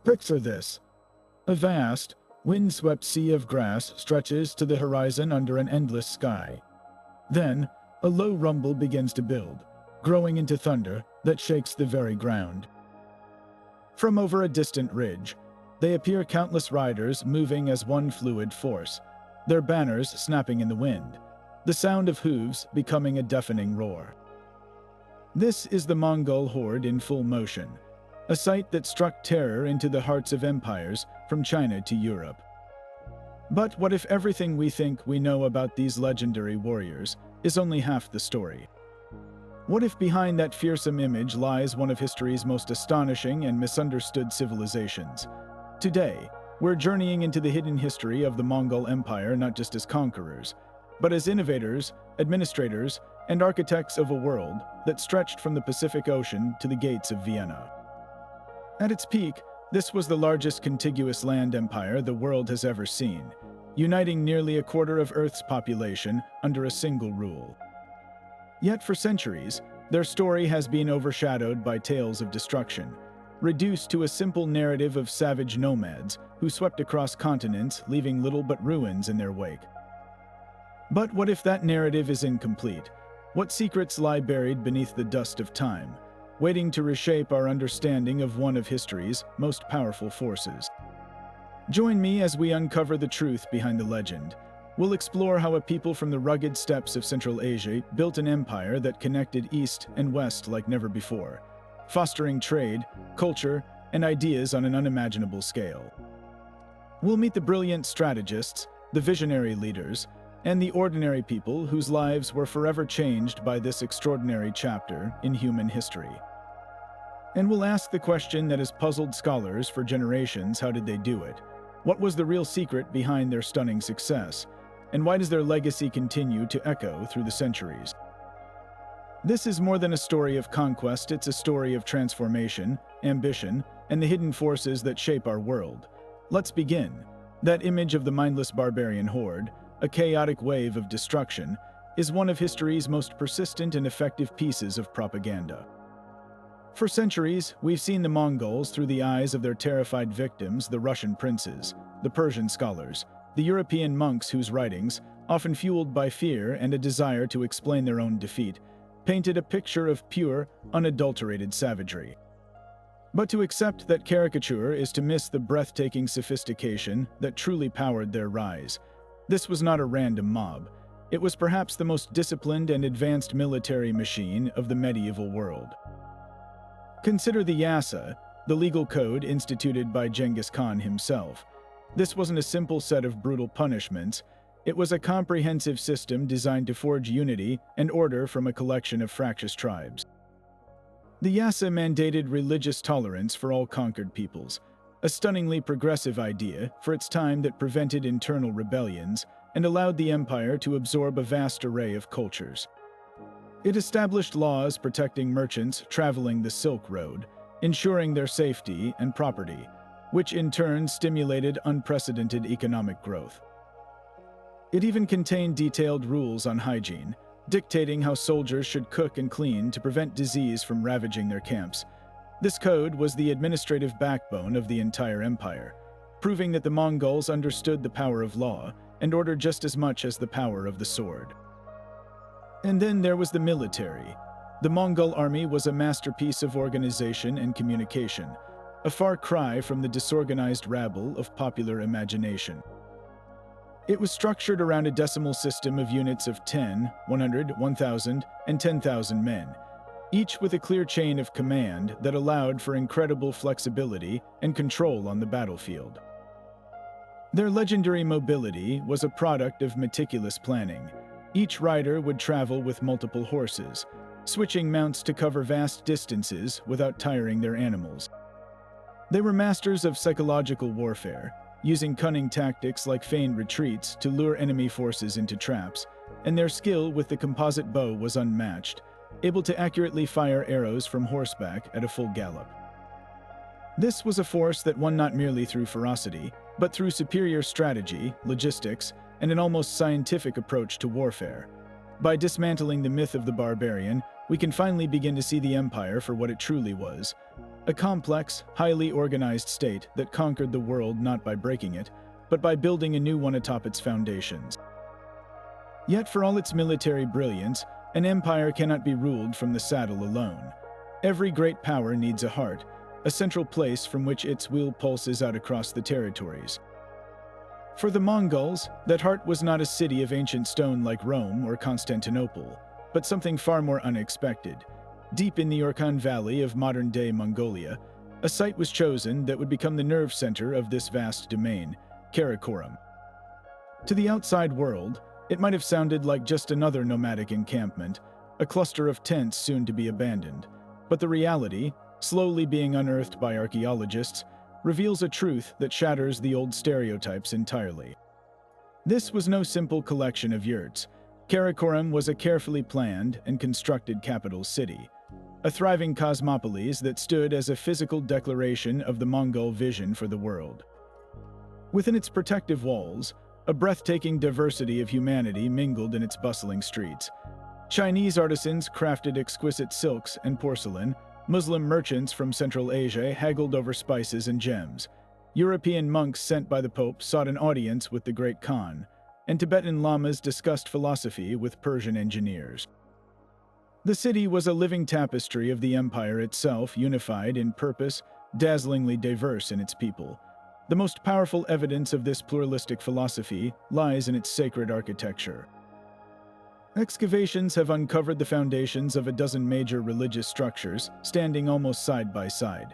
Picture this. A vast, windswept sea of grass stretches to the horizon under an endless sky. Then, a low rumble begins to build, growing into thunder that shakes the very ground. From over a distant ridge, they appear countless riders moving as one fluid force, their banners snapping in the wind, the sound of hooves becoming a deafening roar. This is the Mongol horde in full motion, a sight that struck terror into the hearts of empires from China to Europe. But what if everything we think we know about these legendary warriors is only half the story? What if behind that fearsome image lies one of history's most astonishing and misunderstood civilizations? Today, we're journeying into the hidden history of the Mongol Empire not just as conquerors, but as innovators, administrators, and architects of a world that stretched from the Pacific Ocean to the gates of Vienna. At its peak, this was the largest contiguous land empire the world has ever seen, uniting nearly a quarter of Earth's population under a single rule. Yet for centuries, their story has been overshadowed by tales of destruction, reduced to a simple narrative of savage nomads who swept across continents, leaving little but ruins in their wake. But what if that narrative is incomplete? What secrets lie buried beneath the dust of time, waiting to reshape our understanding of one of history's most powerful forces? Join me as we uncover the truth behind the legend. We'll explore how a people from the rugged steppes of Central Asia built an empire that connected East and West like never before, fostering trade, culture, and ideas on an unimaginable scale. We'll meet the brilliant strategists, the visionary leaders, and the ordinary people whose lives were forever changed by this extraordinary chapter in human history. And we'll ask the question that has puzzled scholars for generations: how did they do it? What was the real secret behind their stunning success? And why does their legacy continue to echo through the centuries? This is more than a story of conquest, it's a story of transformation, ambition, and the hidden forces that shape our world. Let's begin. That image of the mindless barbarian horde, a chaotic wave of destruction, is one of history's most persistent and effective pieces of propaganda. For centuries, we've seen the Mongols through the eyes of their terrified victims, the Russian princes, the Persian scholars, the European monks whose writings, often fueled by fear and a desire to explain their own defeat, painted a picture of pure, unadulterated savagery. But to accept that caricature is to miss the breathtaking sophistication that truly powered their rise. This was not a random mob. It was perhaps the most disciplined and advanced military machine of the medieval world. Consider the Yassa, the legal code instituted by Genghis Khan himself. This wasn't a simple set of brutal punishments. It was a comprehensive system designed to forge unity and order from a collection of fractious tribes. The Yassa mandated religious tolerance for all conquered peoples, a stunningly progressive idea for its time that prevented internal rebellions and allowed the empire to absorb a vast array of cultures. It established laws protecting merchants traveling the Silk Road, ensuring their safety and property, which in turn stimulated unprecedented economic growth. It even contained detailed rules on hygiene, dictating how soldiers should cook and clean to prevent disease from ravaging their camps. This code was the administrative backbone of the entire empire, proving that the Mongols understood the power of law and order just as much as the power of the sword. And then there was the military. The Mongol army was a masterpiece of organization and communication, a far cry from the disorganized rabble of popular imagination. It was structured around a decimal system of units of 10, 100, 1,000, and 10,000 men, each with a clear chain of command that allowed for incredible flexibility and control on the battlefield. Their legendary mobility was a product of meticulous planning. Each rider would travel with multiple horses, switching mounts to cover vast distances without tiring their animals. They were masters of psychological warfare, using cunning tactics like feigned retreats to lure enemy forces into traps, and their skill with the composite bow was unmatched, able to accurately fire arrows from horseback at a full gallop. This was a force that won not merely through ferocity, but through superior strategy, logistics, and an almost scientific approach to warfare. By dismantling the myth of the barbarian, we can finally begin to see the empire for what it truly was: a complex, highly organized state that conquered the world not by breaking it, but by building a new one atop its foundations. Yet for all its military brilliance, an empire cannot be ruled from the saddle alone. Every great power needs a heart, a central place from which its will pulses out across the territories. For the Mongols, that heart was not a city of ancient stone like Rome or Constantinople, but something far more unexpected. Deep in the Orkhan Valley of modern-day Mongolia, a site was chosen that would become the nerve center of this vast domain, Karakorum. To the outside world, it might have sounded like just another nomadic encampment, a cluster of tents soon to be abandoned. But the reality, slowly being unearthed by archaeologists, reveals a truth that shatters the old stereotypes entirely. This was no simple collection of yurts. Karakorum was a carefully planned and constructed capital city, a thriving cosmopolis that stood as a physical declaration of the Mongol vision for the world. Within its protective walls, a breathtaking diversity of humanity mingled in its bustling streets. Chinese artisans crafted exquisite silks and porcelain, Muslim merchants from Central Asia haggled over spices and gems. European monks sent by the Pope sought an audience with the great Khan, and Tibetan lamas discussed philosophy with Persian engineers. The city was a living tapestry of the empire itself, unified in purpose, dazzlingly diverse in its people. The most powerful evidence of this pluralistic philosophy lies in its sacred architecture. Excavations have uncovered the foundations of a dozen major religious structures, standing almost side by side.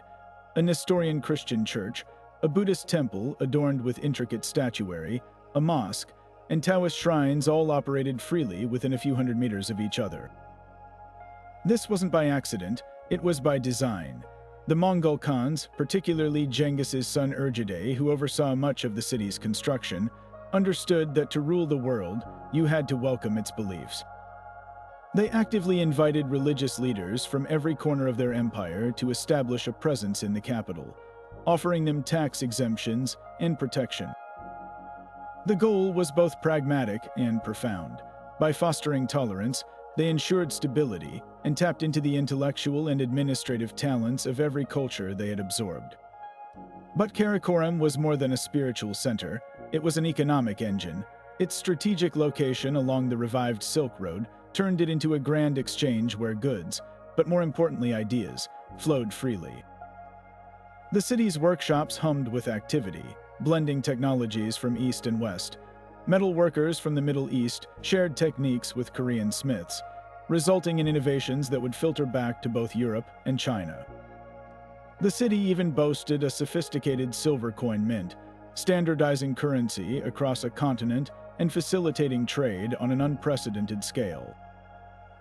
A Nestorian Christian church, a Buddhist temple adorned with intricate statuary, a mosque, and Taoist shrines all operated freely within a few hundred meters of each other. This wasn't by accident, it was by design. The Mongol Khans, particularly Genghis's son Urgideh, who oversaw much of the city's construction, understood that to rule the world, you had to welcome its beliefs. They actively invited religious leaders from every corner of their empire to establish a presence in the capital, offering them tax exemptions and protection. The goal was both pragmatic and profound. By fostering tolerance, they ensured stability and tapped into the intellectual and administrative talents of every culture they had absorbed. But Karakorum was more than a spiritual center. It was an economic engine. Its strategic location along the revived Silk Road turned it into a grand exchange where goods, but more importantly ideas, flowed freely. The city's workshops hummed with activity, blending technologies from east and west. Metal workers from the Middle East shared techniques with Korean smiths, resulting in innovations that would filter back to both Europe and China. The city even boasted a sophisticated silver coin mint, standardizing currency across a continent and facilitating trade on an unprecedented scale.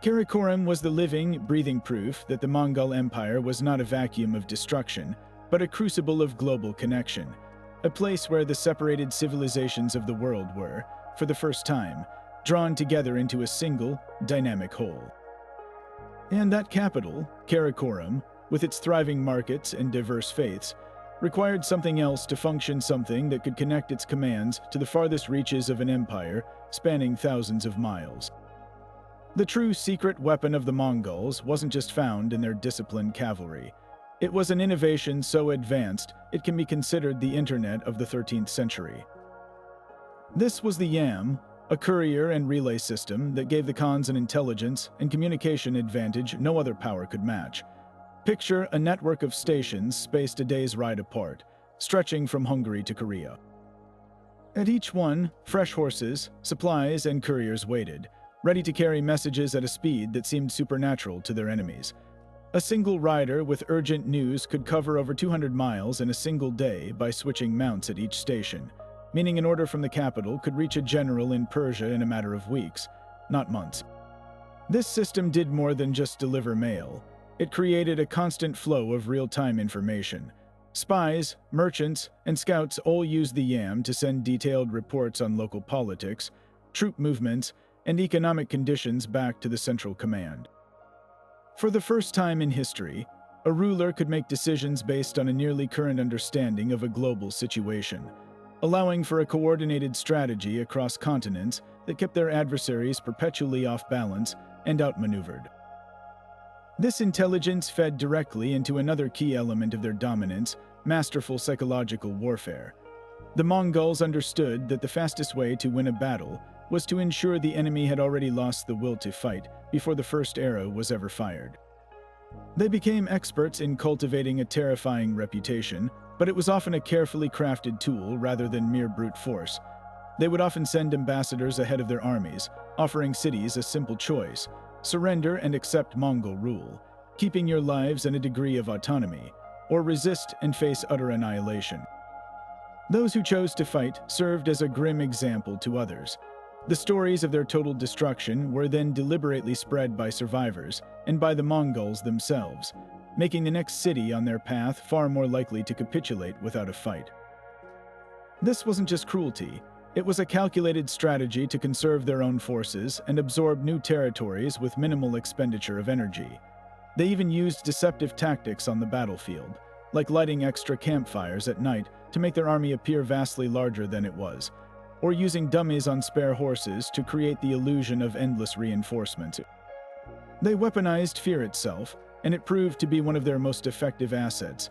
Karakorum was the living, breathing proof that the Mongol Empire was not a vacuum of destruction, but a crucible of global connection, a place where the separated civilizations of the world were, for the first time, drawn together into a single, dynamic whole. And that capital, Karakorum, with its thriving markets and diverse faiths, required something else to function, something that could connect its commands to the farthest reaches of an empire spanning thousands of miles. The true secret weapon of the Mongols wasn't just found in their disciplined cavalry. It was an innovation so advanced it can be considered the internet of the 13th century. This was the Yam, a courier and relay system that gave the Khans an intelligence and communication advantage no other power could match. Picture a network of stations spaced a day's ride apart, stretching from Hungary to Korea. At each one, fresh horses, supplies, and couriers waited, ready to carry messages at a speed that seemed supernatural to their enemies. A single rider with urgent news could cover over 200 miles in a single day by switching mounts at each station, meaning an order from the capital could reach a general in Persia in a matter of weeks, not months. This system did more than just deliver mail. It created a constant flow of real-time information. Spies, merchants, and scouts all used the Yam to send detailed reports on local politics, troop movements, and economic conditions back to the central command. For the first time in history, a ruler could make decisions based on a nearly current understanding of a global situation, allowing for a coordinated strategy across continents that kept their adversaries perpetually off balance and outmaneuvered. This intelligence fed directly into another key element of their dominance: masterful psychological warfare. The Mongols understood that the fastest way to win a battle was to ensure the enemy had already lost the will to fight before the first arrow was ever fired. They became experts in cultivating a terrifying reputation, but it was often a carefully crafted tool rather than mere brute force. They would often send ambassadors ahead of their armies, offering cities a simple choice: surrender and accept Mongol rule, keeping your lives and a degree of autonomy, or resist and face utter annihilation. Those who chose to fight served as a grim example to others. The stories of their total destruction were then deliberately spread by survivors and by the Mongols themselves, making the next city on their path far more likely to capitulate without a fight. This wasn't just cruelty. It was a calculated strategy to conserve their own forces and absorb new territories with minimal expenditure of energy. They even used deceptive tactics on the battlefield, like lighting extra campfires at night to make their army appear vastly larger than it was, or using dummies on spare horses to create the illusion of endless reinforcement. They weaponized fear itself, and it proved to be one of their most effective assets.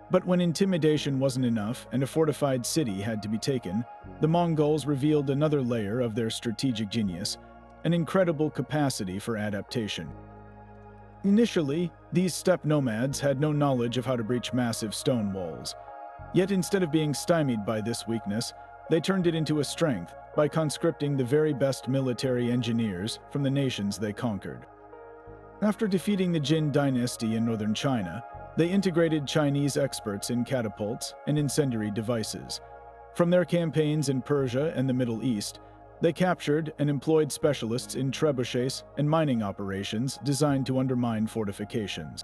But when intimidation wasn't enough and a fortified city had to be taken, the Mongols revealed another layer of their strategic genius: an incredible capacity for adaptation. Initially, these steppe nomads had no knowledge of how to breach massive stone walls. Yet instead of being stymied by this weakness, they turned it into a strength by conscripting the very best military engineers from the nations they conquered. After defeating the Jin dynasty in northern China, they integrated Chinese experts in catapults and incendiary devices. From their campaigns in Persia and the Middle East, they captured and employed specialists in trebuchets and mining operations designed to undermine fortifications.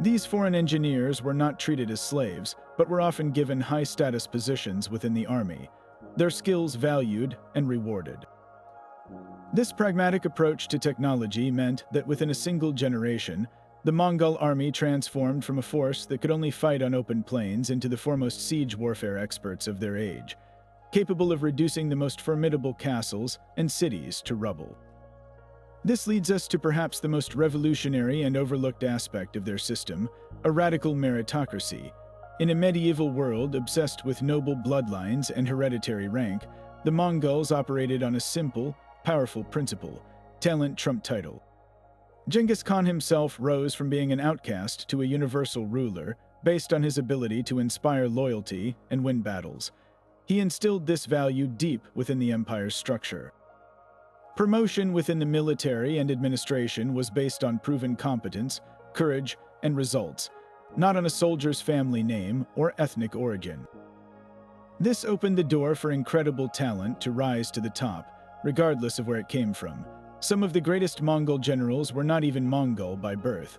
These foreign engineers were not treated as slaves, but were often given high-status positions within the army, their skills valued and rewarded. This pragmatic approach to technology meant that within a single generation, the Mongol army transformed from a force that could only fight on open plains into the foremost siege warfare experts of their age, capable of reducing the most formidable castles and cities to rubble. This leads us to perhaps the most revolutionary and overlooked aspect of their system: a radical meritocracy. In a medieval world obsessed with noble bloodlines and hereditary rank, the Mongols operated on a simple, powerful principle: talent trumped title. Genghis Khan himself rose from being an outcast to a universal ruler based on his ability to inspire loyalty and win battles. He instilled this value deep within the empire's structure. Promotion within the military and administration was based on proven competence, courage, and results, not on a soldier's family name or ethnic origin. This opened the door for incredible talent to rise to the top, regardless of where it came from. Some of the greatest Mongol generals were not even Mongol by birth.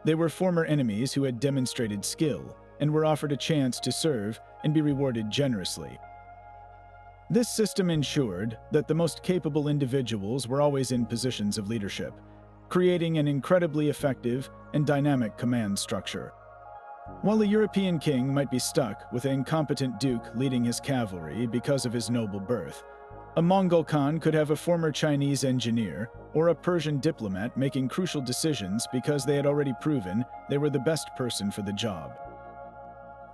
They were former enemies who had demonstrated skill and were offered a chance to serve and be rewarded generously. This system ensured that the most capable individuals were always in positions of leadership, creating an incredibly effective and dynamic command structure. While a European king might be stuck with an incompetent duke leading his cavalry because of his noble birth, a Mongol Khan could have a former Chinese engineer or a Persian diplomat making crucial decisions because they had already proven they were the best person for the job.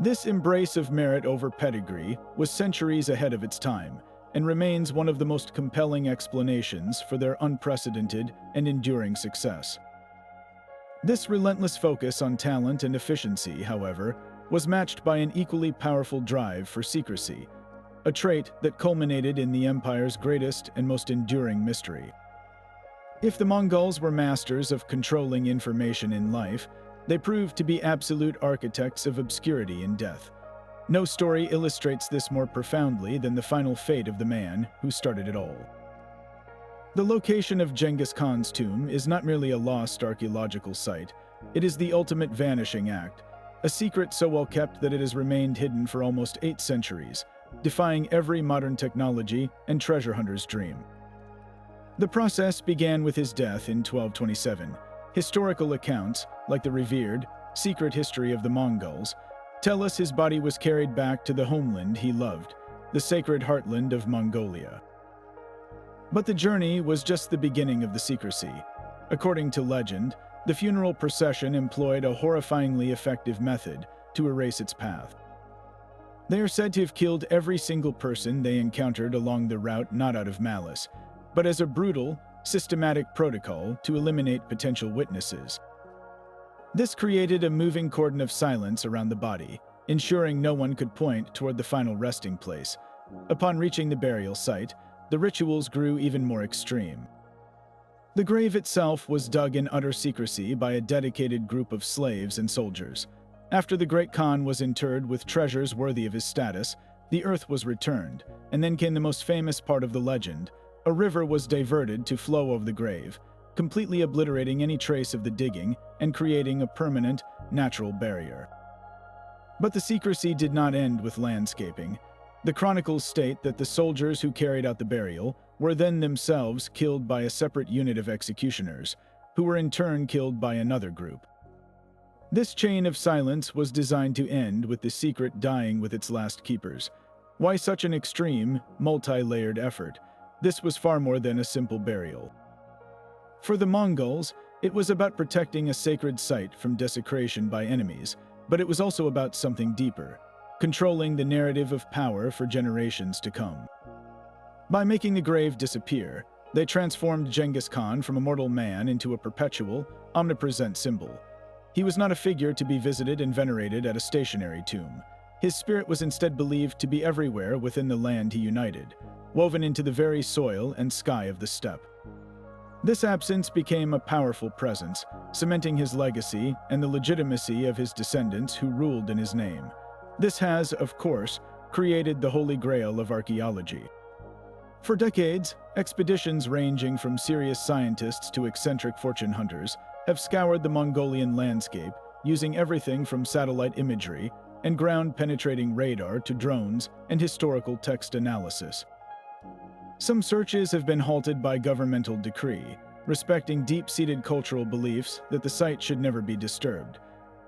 This embrace of merit over pedigree was centuries ahead of its time and remains one of the most compelling explanations for their unprecedented and enduring success. This relentless focus on talent and efficiency, however, was matched by an equally powerful drive for secrecy, a trait that culminated in the empire's greatest and most enduring mystery. If the Mongols were masters of controlling information in life, they proved to be absolute architects of obscurity in death. No story illustrates this more profoundly than the final fate of the man who started it all. The location of Genghis Khan's tomb is not merely a lost archaeological site, it is the ultimate vanishing act, a secret so well kept that it has remained hidden for almost 8 centuries, defying every modern technology and treasure hunter's dream. The process began with his death in 1227. Historical accounts, like the revered, secret history of the Mongols, tell us his body was carried back to the homeland he loved, the sacred heartland of Mongolia. But the journey was just the beginning of the secrecy. According to legend, The funeral procession employed a horrifyingly effective method to erase its path. They are said to have killed every single person they encountered along the route, not out of malice, but as a brutal, systematic protocol to eliminate potential witnesses. This created a moving cordon of silence around the body, ensuring no one could point toward the final resting place. Upon reaching the burial site, the rituals grew even more extreme. The grave itself was dug in utter secrecy by a dedicated group of slaves and soldiers. After the great Khan was interred with treasures worthy of his status, the earth was returned, and then came the most famous part of the legend. A river was diverted to flow over the grave, completely obliterating any trace of the digging and creating a permanent, natural barrier. But the secrecy did not end with landscaping. The chronicles state that the soldiers who carried out the burial were then themselves killed by a separate unit of executioners, who were in turn killed by another group. This chain of silence was designed to end with the secret dying with its last keepers. Why such an extreme, multi-layered effort? This was far more than a simple burial. For the Mongols, it was about protecting a sacred site from desecration by enemies, but it was also about something deeper, controlling the narrative of power for generations to come. By making the grave disappear, they transformed Genghis Khan from a mortal man into a perpetual, omnipresent symbol. He was not a figure to be visited and venerated at a stationary tomb. His spirit was instead believed to be everywhere within the land he united, woven into the very soil and sky of the steppe. This absence became a powerful presence, cementing his legacy and the legitimacy of his descendants who ruled in his name. This has, of course, created the holy grail of archaeology. For decades, expeditions ranging from serious scientists to eccentric fortune hunters have scoured the Mongolian landscape using everything from satellite imagery and ground-penetrating radar to drones and historical text analysis. Some searches have been halted by governmental decree, respecting deep-seated cultural beliefs that the site should never be disturbed.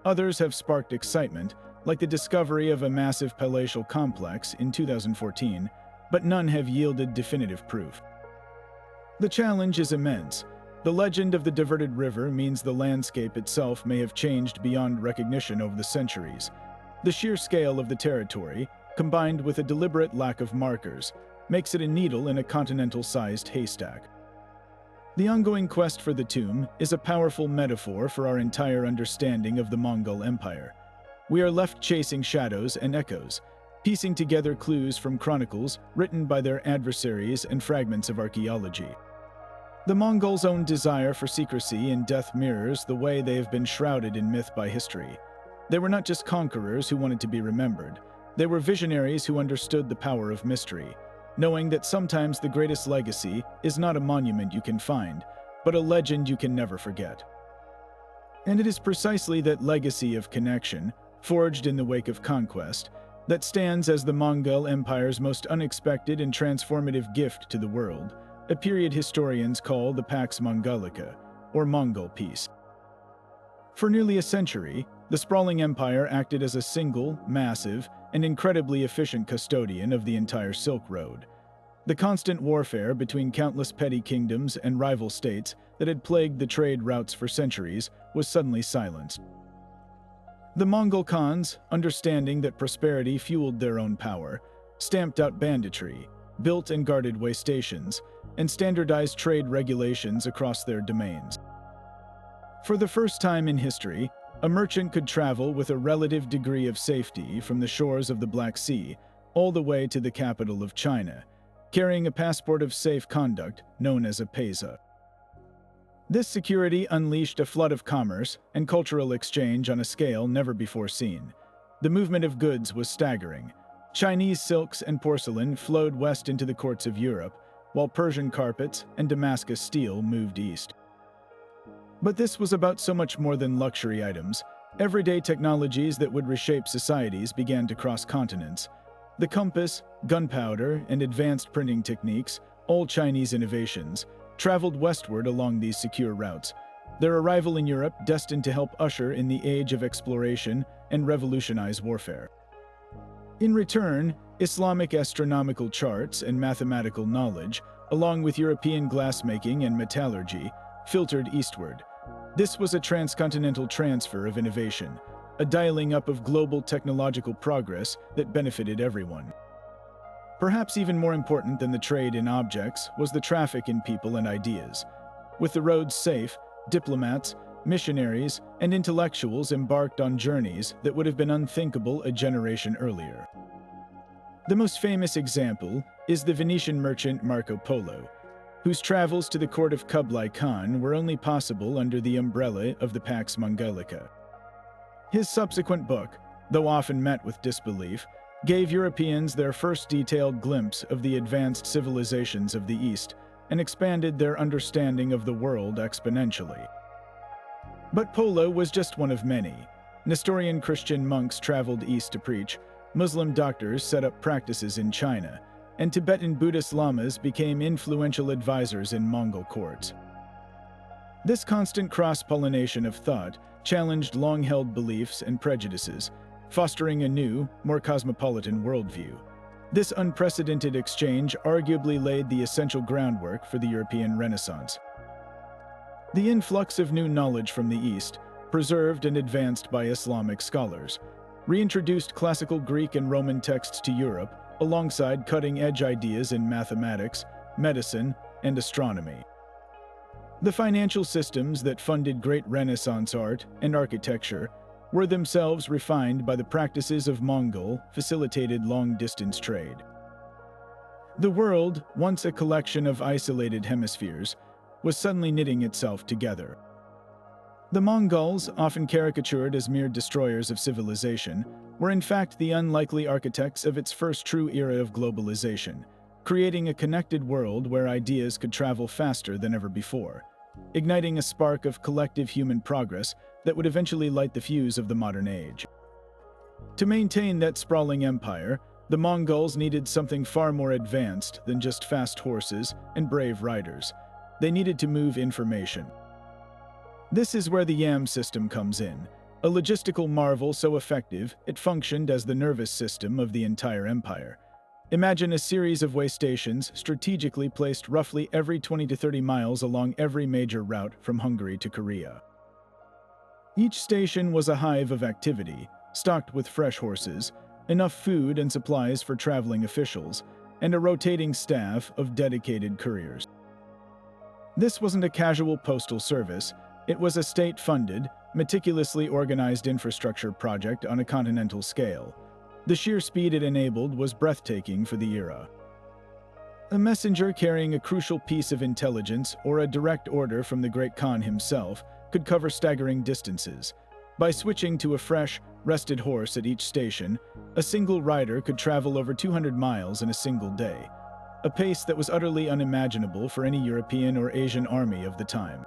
Others have sparked excitement, like the discovery of a massive palatial complex in 2014, but none have yielded definitive proof. The challenge is immense. The legend of the diverted river means the landscape itself may have changed beyond recognition over the centuries. The sheer scale of the territory, combined with a deliberate lack of markers, makes it a needle in a continental-sized haystack. The ongoing quest for the tomb is a powerful metaphor for our entire understanding of the Mongol Empire. We are left chasing shadows and echoes, piecing together clues from chronicles written by their adversaries and fragments of archaeology. The Mongols' own desire for secrecy and death mirrors the way they have been shrouded in myth by history. They were not just conquerors who wanted to be remembered. They were visionaries who understood the power of mystery, knowing that sometimes the greatest legacy is not a monument you can find, but a legend you can never forget. And it is precisely that legacy of connection, forged in the wake of conquest, that stands as the Mongol Empire's most unexpected and transformative gift to the world, a period historians call the Pax Mongolica, or Mongol Peace. For nearly a century, the sprawling empire acted as a single, massive, and incredibly efficient custodian of the entire Silk Road. The constant warfare between countless petty kingdoms and rival states that had plagued the trade routes for centuries was suddenly silenced. The Mongol Khans, understanding that prosperity fueled their own power, stamped out banditry, built and guarded way stations, and standardized trade regulations across their domains. For the first time in history, a merchant could travel with a relative degree of safety from the shores of the Black Sea all the way to the capital of China, carrying a passport of safe conduct known as a pesa. This security unleashed a flood of commerce and cultural exchange on a scale never before seen. The movement of goods was staggering. Chinese silks and porcelain flowed west into the courts of Europe, while Persian carpets and Damascus steel moved east. But this was about so much more than luxury items. Everyday technologies that would reshape societies began to cross continents. The compass, gunpowder, and advanced printing techniques, all Chinese innovations, traveled westward along these secure routes, their arrival in Europe destined to help usher in the age of exploration and revolutionize warfare. In return, Islamic astronomical charts and mathematical knowledge, along with European glassmaking and metallurgy, filtered eastward. This was a transcontinental transfer of innovation, a dialing up of global technological progress that benefited everyone. Perhaps even more important than the trade in objects was the traffic in people and ideas. With the roads safe, diplomats, missionaries, and intellectuals embarked on journeys that would have been unthinkable a generation earlier. The most famous example is the Venetian merchant Marco Polo, whose travels to the court of Kublai Khan were only possible under the umbrella of the Pax Mongolica. His subsequent book, though often met with disbelief, gave Europeans their first detailed glimpse of the advanced civilizations of the East and expanded their understanding of the world exponentially. But Polo was just one of many. Nestorian Christian monks traveled east to preach, Muslim doctors set up practices in China, and Tibetan Buddhist lamas became influential advisors in Mongol courts. This constant cross-pollination of thought challenged long-held beliefs and prejudices, fostering a new, more cosmopolitan worldview. This unprecedented exchange arguably laid the essential groundwork for the European Renaissance. The influx of new knowledge from the East, preserved and advanced by Islamic scholars, reintroduced classical Greek and Roman texts to Europe alongside cutting-edge ideas in mathematics, medicine, and astronomy. The financial systems that funded great Renaissance art and architecture were themselves refined by the practices of Mongol-facilitated long-distance trade. The world, once a collection of isolated hemispheres, was suddenly knitting itself together. The Mongols, often caricatured as mere destroyers of civilization, were in fact the unlikely architects of its first true era of globalization, creating a connected world where ideas could travel faster than ever before, igniting a spark of collective human progress that would eventually light the fuse of the modern age. To maintain that sprawling empire, the Mongols needed something far more advanced than just fast horses and brave riders. They needed to move information. This is where the YAM system comes in, a logistical marvel so effective it functioned as the nervous system of the entire empire. Imagine a series of way stations strategically placed roughly every 20 to 30 miles along every major route from Hungary to Korea. Each station was a hive of activity, stocked with fresh horses, enough food and supplies for traveling officials, and a rotating staff of dedicated couriers. This wasn't a casual postal service, it was a state-funded, meticulously organized infrastructure project on a continental scale. The sheer speed it enabled was breathtaking for the era. A messenger carrying a crucial piece of intelligence or a direct order from the Great Khan himself could cover staggering distances. By switching to a fresh, rested horse at each station, a single rider could travel over 200 miles in a single day, a pace that was utterly unimaginable for any European or Asian army of the time.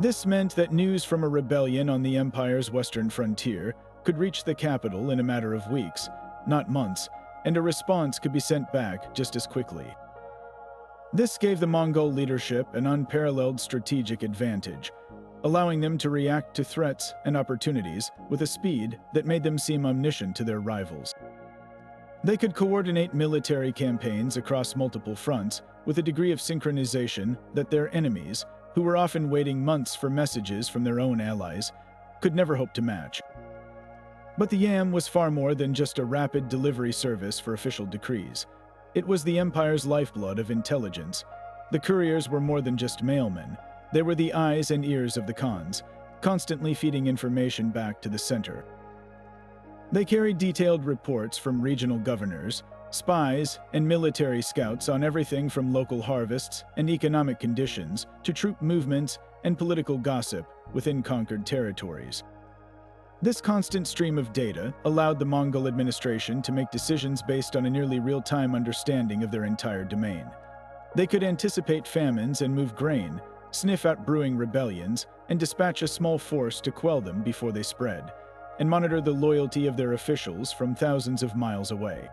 This meant that news from a rebellion on the empire's western frontier could reach the capital in a matter of weeks, not months, and a response could be sent back just as quickly. This gave the Mongol leadership an unparalleled strategic advantage, allowing them to react to threats and opportunities with a speed that made them seem omniscient to their rivals. They could coordinate military campaigns across multiple fronts with a degree of synchronization that their enemies, who were often waiting months for messages from their own allies, could never hope to match. But the YAM was far more than just a rapid delivery service for official decrees. It was the empire's lifeblood of intelligence. The couriers were more than just mailmen. They were the eyes and ears of the Khans, constantly feeding information back to the center. They carried detailed reports from regional governors, spies, and military scouts on everything from local harvests and economic conditions to troop movements and political gossip within conquered territories. This constant stream of data allowed the Mongol administration to make decisions based on a nearly real-time understanding of their entire domain. They could anticipate famines and move grain, sniff out brewing rebellions, and dispatch a small force to quell them before they spread, and monitor the loyalty of their officials from thousands of miles away.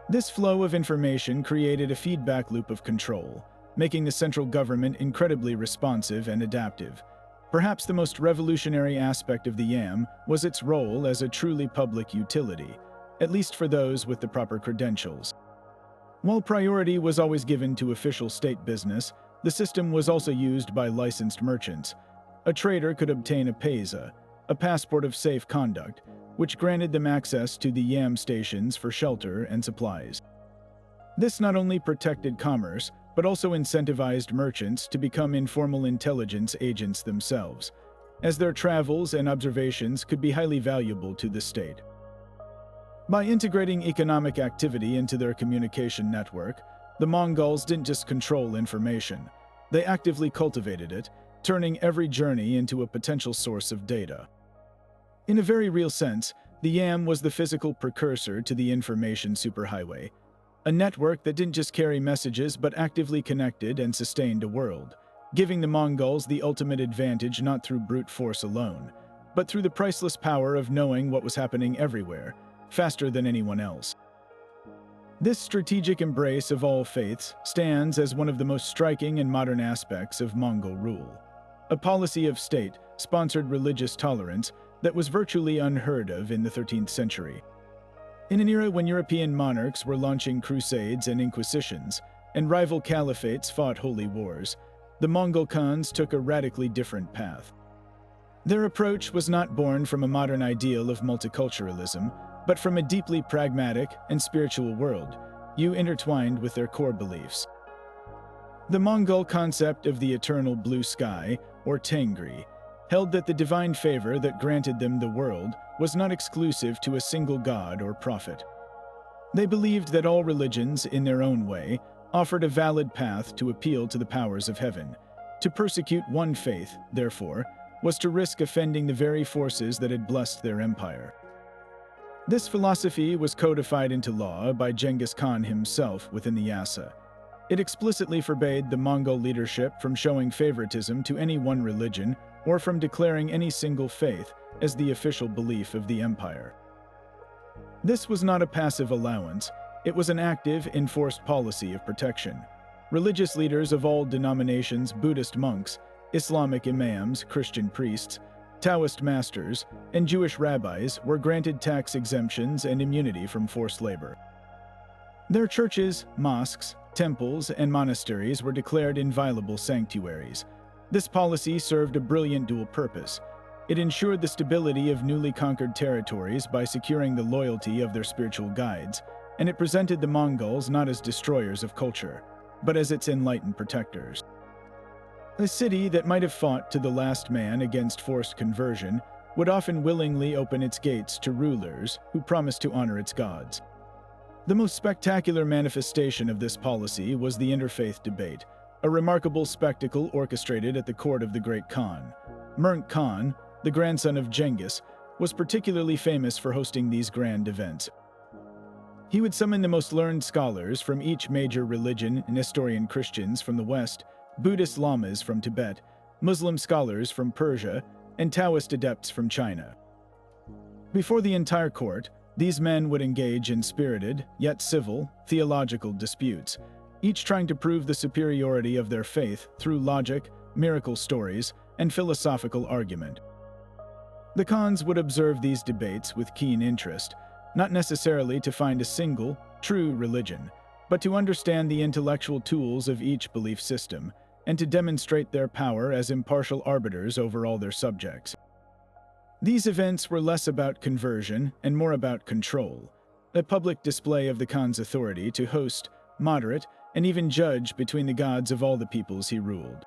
This flow of information created a feedback loop of control, making the central government incredibly responsive and adaptive. Perhaps the most revolutionary aspect of the YAM was its role as a truly public utility, at least for those with the proper credentials. While priority was always given to official state business, the system was also used by licensed merchants. A trader could obtain a paisa, a passport of safe conduct, which granted them access to the yam stations for shelter and supplies. This not only protected commerce, but also incentivized merchants to become informal intelligence agents themselves, as their travels and observations could be highly valuable to the state. By integrating economic activity into their communication network, the Mongols didn't just control information, they actively cultivated it, turning every journey into a potential source of data. In a very real sense, the yam was the physical precursor to the information superhighway, a network that didn't just carry messages but actively connected and sustained a world, giving the Mongols the ultimate advantage not through brute force alone, but through the priceless power of knowing what was happening everywhere, faster than anyone else. This strategic embrace of all faiths stands as one of the most striking and modern aspects of Mongol rule, a policy of state-sponsored religious tolerance that was virtually unheard of in the 13th century. In an era when European monarchs were launching crusades and inquisitions, and rival caliphates fought holy wars, the Mongol Khans took a radically different path. Their approach was not born from a modern ideal of multiculturalism, but from a deeply pragmatic and spiritual world, intertwined with their core beliefs. The Mongol concept of the eternal blue sky, or Tengri, held that the divine favor that granted them the world was not exclusive to a single god or prophet. They believed that all religions, in their own way, offered a valid path to appeal to the powers of heaven. To persecute one faith, therefore, was to risk offending the very forces that had blessed their empire. This philosophy was codified into law by Genghis Khan himself within the Yassa. It explicitly forbade the Mongol leadership from showing favoritism to any one religion or from declaring any single faith as the official belief of the empire. This was not a passive allowance, it was an active, enforced policy of protection. Religious leaders of all denominations, Buddhist monks, Islamic imams, Christian priests, Taoist masters, and Jewish rabbis were granted tax exemptions and immunity from forced labor. Their churches, mosques, temples, and monasteries were declared inviolable sanctuaries. This policy served a brilliant dual purpose. It ensured the stability of newly conquered territories by securing the loyalty of their spiritual guides, and it presented the Mongols not as destroyers of culture, but as its enlightened protectors. A city that might have fought to the last man against forced conversion would often willingly open its gates to rulers who promised to honor its gods. The most spectacular manifestation of this policy was the interfaith debate, a remarkable spectacle orchestrated at the court of the Great Khan. Murk Khan, the grandson of Genghis, was particularly famous for hosting these grand events. He would summon the most learned scholars from each major religion, Nestorian Christians from the West, Buddhist lamas from Tibet, Muslim scholars from Persia, and Taoist adepts from China. Before the entire court, these men would engage in spirited, yet civil, theological disputes, each trying to prove the superiority of their faith through logic, miracle stories, and philosophical argument. The Khans would observe these debates with keen interest, not necessarily to find a single, true religion, but to understand the intellectual tools of each belief system, and to demonstrate their power as impartial arbiters over all their subjects. These events were less about conversion and more about control, a public display of the Khan's authority to host, moderate, and even judge between the gods of all the peoples he ruled.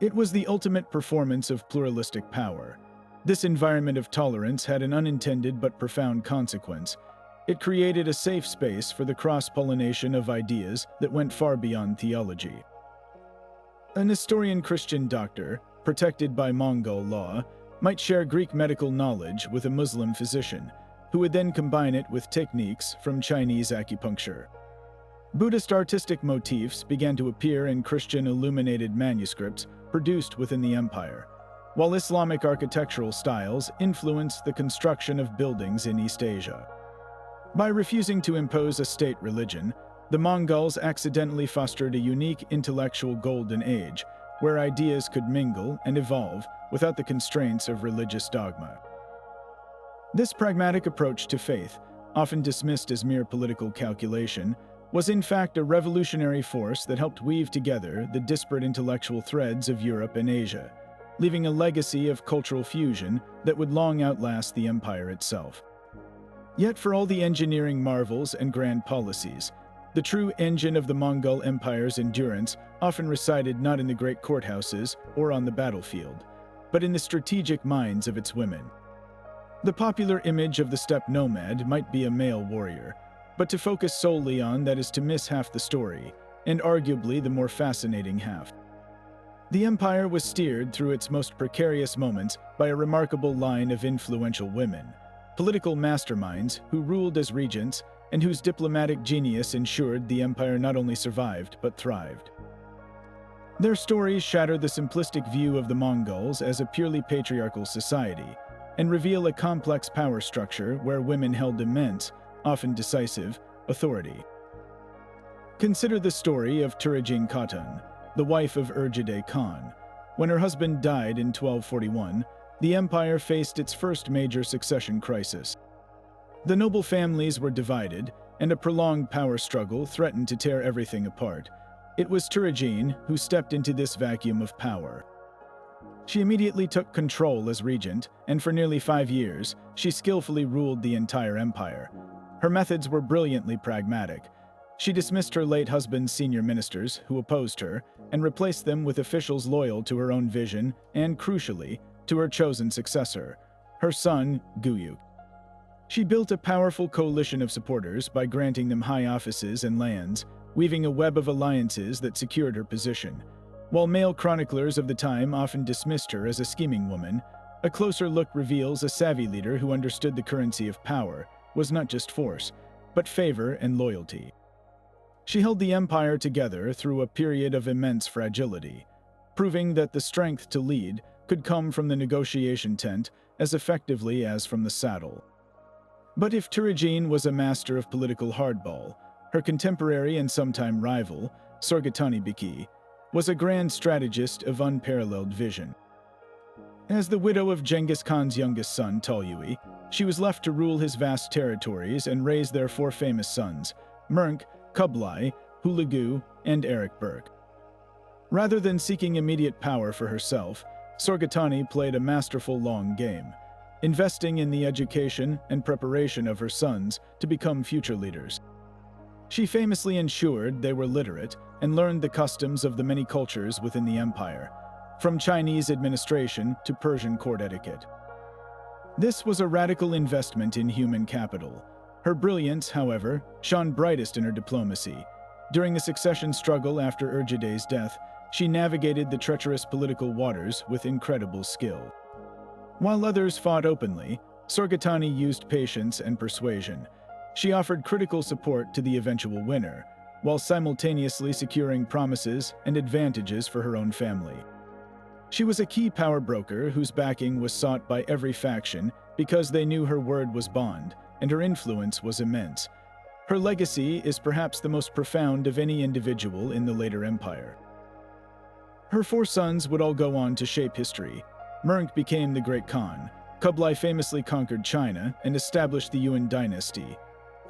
It was the ultimate performance of pluralistic power. This environment of tolerance had an unintended but profound consequence. It created a safe space for the cross-pollination of ideas that went far beyond theology. A Nestorian Christian doctor, protected by Mongol law, might share Greek medical knowledge with a Muslim physician, who would then combine it with techniques from Chinese acupuncture. Buddhist artistic motifs began to appear in Christian illuminated manuscripts produced within the empire, while Islamic architectural styles influenced the construction of buildings in East Asia. By refusing to impose a state religion, the Mongols accidentally fostered a unique intellectual golden age, where ideas could mingle and evolve without the constraints of religious dogma. This pragmatic approach to faith, often dismissed as mere political calculation, was in fact a revolutionary force that helped weave together the disparate intellectual threads of Europe and Asia. leaving a legacy of cultural fusion that would long outlast the empire itself. Yet for all the engineering marvels and grand policies, the true engine of the Mongol Empire's endurance often resided not in the great courthouses or on the battlefield, but in the strategic minds of its women. The popular image of the steppe nomad might be a male warrior, but to focus solely on that is to miss half the story, and arguably the more fascinating half. The empire was steered through its most precarious moments by a remarkable line of influential women, political masterminds who ruled as regents and whose diplomatic genius ensured the empire not only survived but thrived. Their stories shatter the simplistic view of the Mongols as a purely patriarchal society and reveal a complex power structure where women held immense, often decisive, authority. Consider the story of Turajin Khatun, the wife of Urjide Khan. When her husband died in 1241, the empire faced its first major succession crisis. The noble families were divided, and a prolonged power struggle threatened to tear everything apart. It was Turajin who stepped into this vacuum of power. She immediately took control as regent, and for nearly 5 years, she skillfully ruled the entire empire. Her methods were brilliantly pragmatic. She dismissed her late husband's senior ministers, who opposed her, and replaced them with officials loyal to her own vision and, crucially, to her chosen successor, her son, Guyuk. She built a powerful coalition of supporters by granting them high offices and lands, weaving a web of alliances that secured her position. While male chroniclers of the time often dismissed her as a scheming woman, a closer look reveals a savvy leader who understood the currency of power was not just force, but favor and loyalty. She held the empire together through a period of immense fragility, proving that the strength to lead could come from the negotiation tent as effectively as from the saddle. But if Turajin was a master of political hardball, her contemporary and sometime rival, Sorgatani Beki, was a grand strategist of unparalleled vision. As the widow of Genghis Khan's youngest son, Talyui, she was left to rule his vast territories and raise their 4 famous sons, Mernk, Kublai, Hulagu, and Erik Berk. Rather than seeking immediate power for herself, Sorgatani played a masterful long game, investing in the education and preparation of her sons to become future leaders. She famously ensured they were literate and learned the customs of the many cultures within the empire, from Chinese administration to Persian court etiquette. This was a radical investment in human capital. Her brilliance, however, shone brightest in her diplomacy. During the succession struggle after Urjide's death, she navigated the treacherous political waters with incredible skill. While others fought openly, Sorgatani used patience and persuasion. She offered critical support to the eventual winner, while simultaneously securing promises and advantages for her own family. She was a key power broker whose backing was sought by every faction because they knew her word was bond, and her influence was immense. Her legacy is perhaps the most profound of any individual in the later empire. Her 4 sons would all go on to shape history. Mernk became the Great Khan. Kublai famously conquered China and established the Yuan dynasty.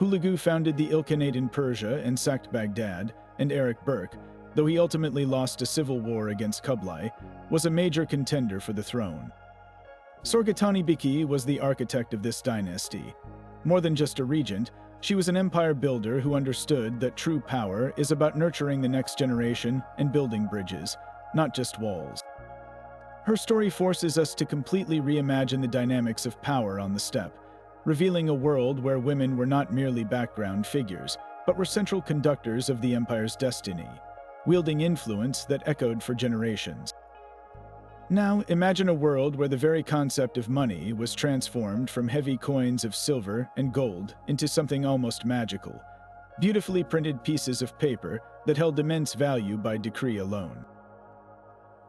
Hulagu founded the Ilkhanate in Persia and sacked Baghdad, and Erik Berk, though he ultimately lost a civil war against Kublai, was a major contender for the throne. Sorgatani Beki was the architect of this dynasty. More than just a regent, she was an empire builder who understood that true power is about nurturing the next generation and building bridges, not just walls. Her story forces us to completely reimagine the dynamics of power on the steppe, revealing a world where women were not merely background figures, but were central conductors of the empire's destiny, wielding influence that echoed for generations. Now, imagine a world where the very concept of money was transformed from heavy coins of silver and gold into something almost magical, beautifully printed pieces of paper that held immense value by decree alone.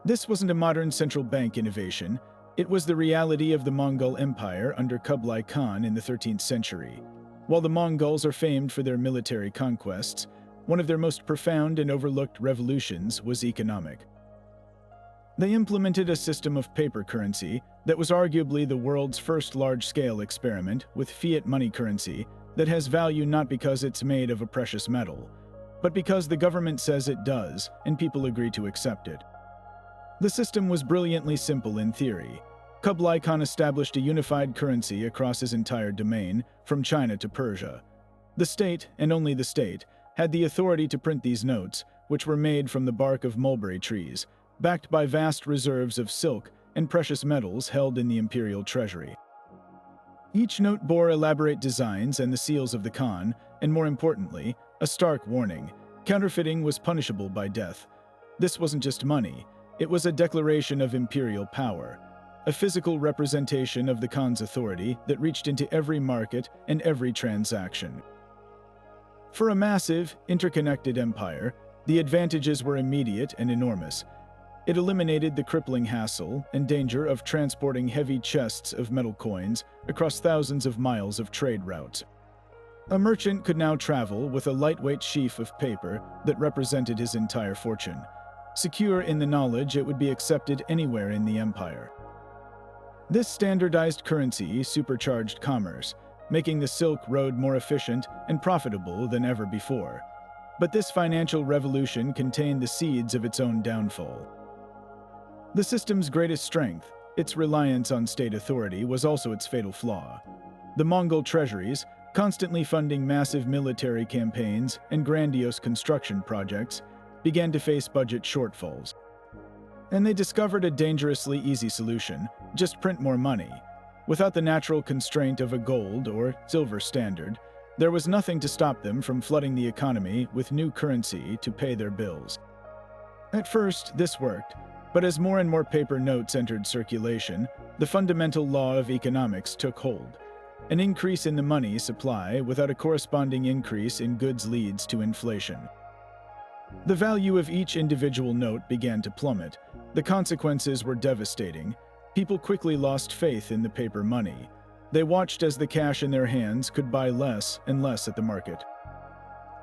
This wasn't a modern central bank innovation. It was the reality of the Mongol Empire under Kublai Khan in the 13th century. While the Mongols are famed for their military conquests, one of their most profound and overlooked revolutions was economic. They implemented a system of paper currency that was arguably the world's first large-scale experiment with fiat money currency that has value not because it's made of a precious metal, but because the government says it does and people agree to accept it. The system was brilliantly simple in theory. Kublai Khan established a unified currency across his entire domain, from China to Persia. The state, and only the state, had the authority to print these notes, which were made from the bark of mulberry trees, backed by vast reserves of silk and precious metals held in the imperial treasury. Each note bore elaborate designs and the seals of the Khan, and more importantly, a stark warning: counterfeiting was punishable by death. This wasn't just money, it was a declaration of imperial power, a physical representation of the Khan's authority that reached into every market and every transaction. For a massive, interconnected empire, the advantages were immediate and enormous. It eliminated the crippling hassle and danger of transporting heavy chests of metal coins across thousands of miles of trade routes. A merchant could now travel with a lightweight sheaf of paper that represented his entire fortune, secure in the knowledge it would be accepted anywhere in the empire. This standardized currency supercharged commerce, making the Silk Road more efficient and profitable than ever before. But this financial revolution contained the seeds of its own downfall. The system's greatest strength, its reliance on state authority, was also its fatal flaw. The Mongol treasuries, constantly funding massive military campaigns and grandiose construction projects, began to face budget shortfalls. And they discovered a dangerously easy solution: just print more money. Without the natural constraint of a gold or silver standard, there was nothing to stop them from flooding the economy with new currency to pay their bills. At first, this worked, but as more and more paper notes entered circulation, the fundamental law of economics took hold. An increase in the money supply without a corresponding increase in goods leads to inflation. The value of each individual note began to plummet. The consequences were devastating. People quickly lost faith in the paper money. They watched as the cash in their hands could buy less and less at the market.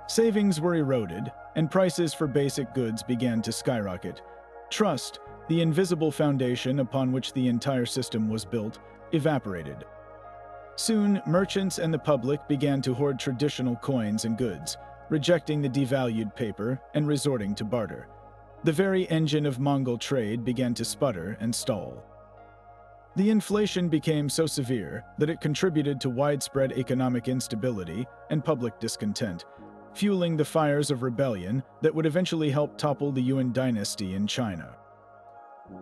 Savings were eroded, and prices for basic goods began to skyrocket. Trust, the invisible foundation upon which the entire system was built, evaporated. Soon, merchants and the public began to hoard traditional coins and goods, rejecting the devalued paper and resorting to barter. The very engine of Mongol trade began to sputter and stall. The inflation became so severe that it contributed to widespread economic instability and public discontent, fueling the fires of rebellion that would eventually help topple the Yuan dynasty in China.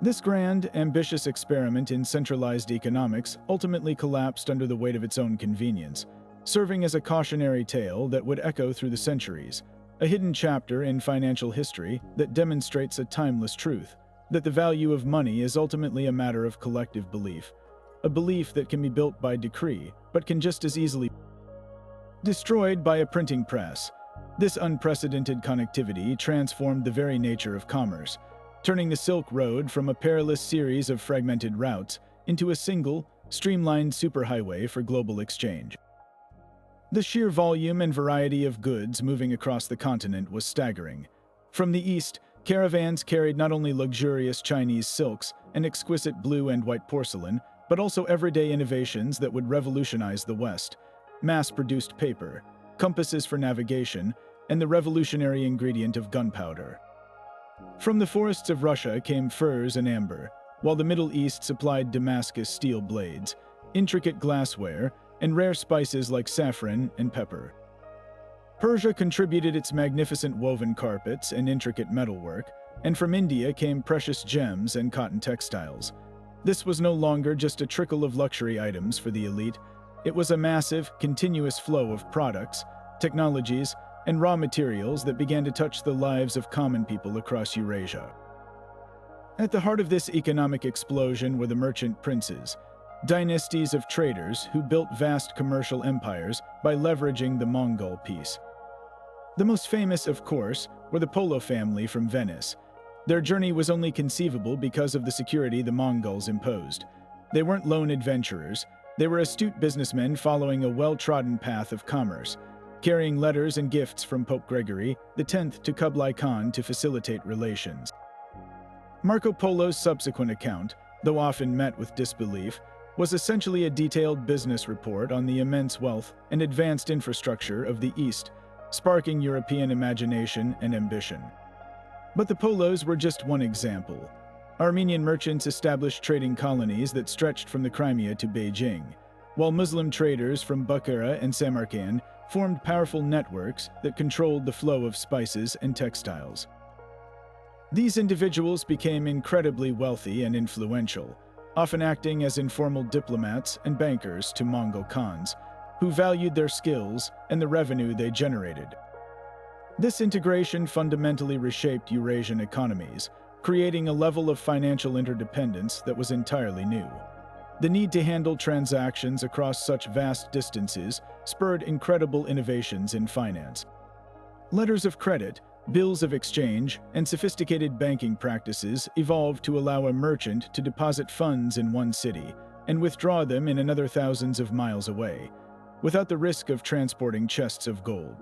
This grand, ambitious experiment in centralized economics ultimately collapsed under the weight of its own convenience, serving as a cautionary tale that would echo through the centuries, a hidden chapter in financial history that demonstrates a timeless truth: that the value of money is ultimately a matter of collective belief, a belief that can be built by decree, but can just as easily be destroyed by a printing press. This unprecedented connectivity transformed the very nature of commerce, turning the Silk Road from a perilous series of fragmented routes into a single, streamlined superhighway for global exchange. The sheer volume and variety of goods moving across the continent was staggering. From the east, caravans carried not only luxurious Chinese silks and exquisite blue and white porcelain, but also everyday innovations that would revolutionize the West: mass-produced paper, compasses for navigation, and the revolutionary ingredient of gunpowder. From the forests of Russia came furs and amber, while the Middle East supplied Damascus steel blades, intricate glassware, and rare spices like saffron and pepper. Persia contributed its magnificent woven carpets and intricate metalwork, and from India came precious gems and cotton textiles. This was no longer just a trickle of luxury items for the elite. It was a massive, continuous flow of products, technologies, and raw materials that began to touch the lives of common people across Eurasia. At the heart of this economic explosion were the merchant princes, dynasties of traders who built vast commercial empires by leveraging the Mongol peace. The most famous, of course, were the Polo family from Venice. Their journey was only conceivable because of the security the Mongols imposed. They weren't lone adventurers. They were astute businessmen following a well-trodden path of commerce, carrying letters and gifts from Pope Gregory X to Kublai Khan to facilitate relations. Marco Polo's subsequent account, though often met with disbelief, was essentially a detailed business report on the immense wealth and advanced infrastructure of the East, sparking European imagination and ambition. But the Polos were just one example. Armenian merchants established trading colonies that stretched from the Crimea to Beijing, while Muslim traders from Bukhara and Samarkand formed powerful networks that controlled the flow of spices and textiles. These individuals became incredibly wealthy and influential, often acting as informal diplomats and bankers to Mongol Khans, who valued their skills and the revenue they generated. This integration fundamentally reshaped Eurasian economies, creating a level of financial interdependence that was entirely new. The need to handle transactions across such vast distances spurred incredible innovations in finance. Letters of credit, bills of exchange, and sophisticated banking practices evolved to allow a merchant to deposit funds in one city and withdraw them in another thousands of miles away, without the risk of transporting chests of gold.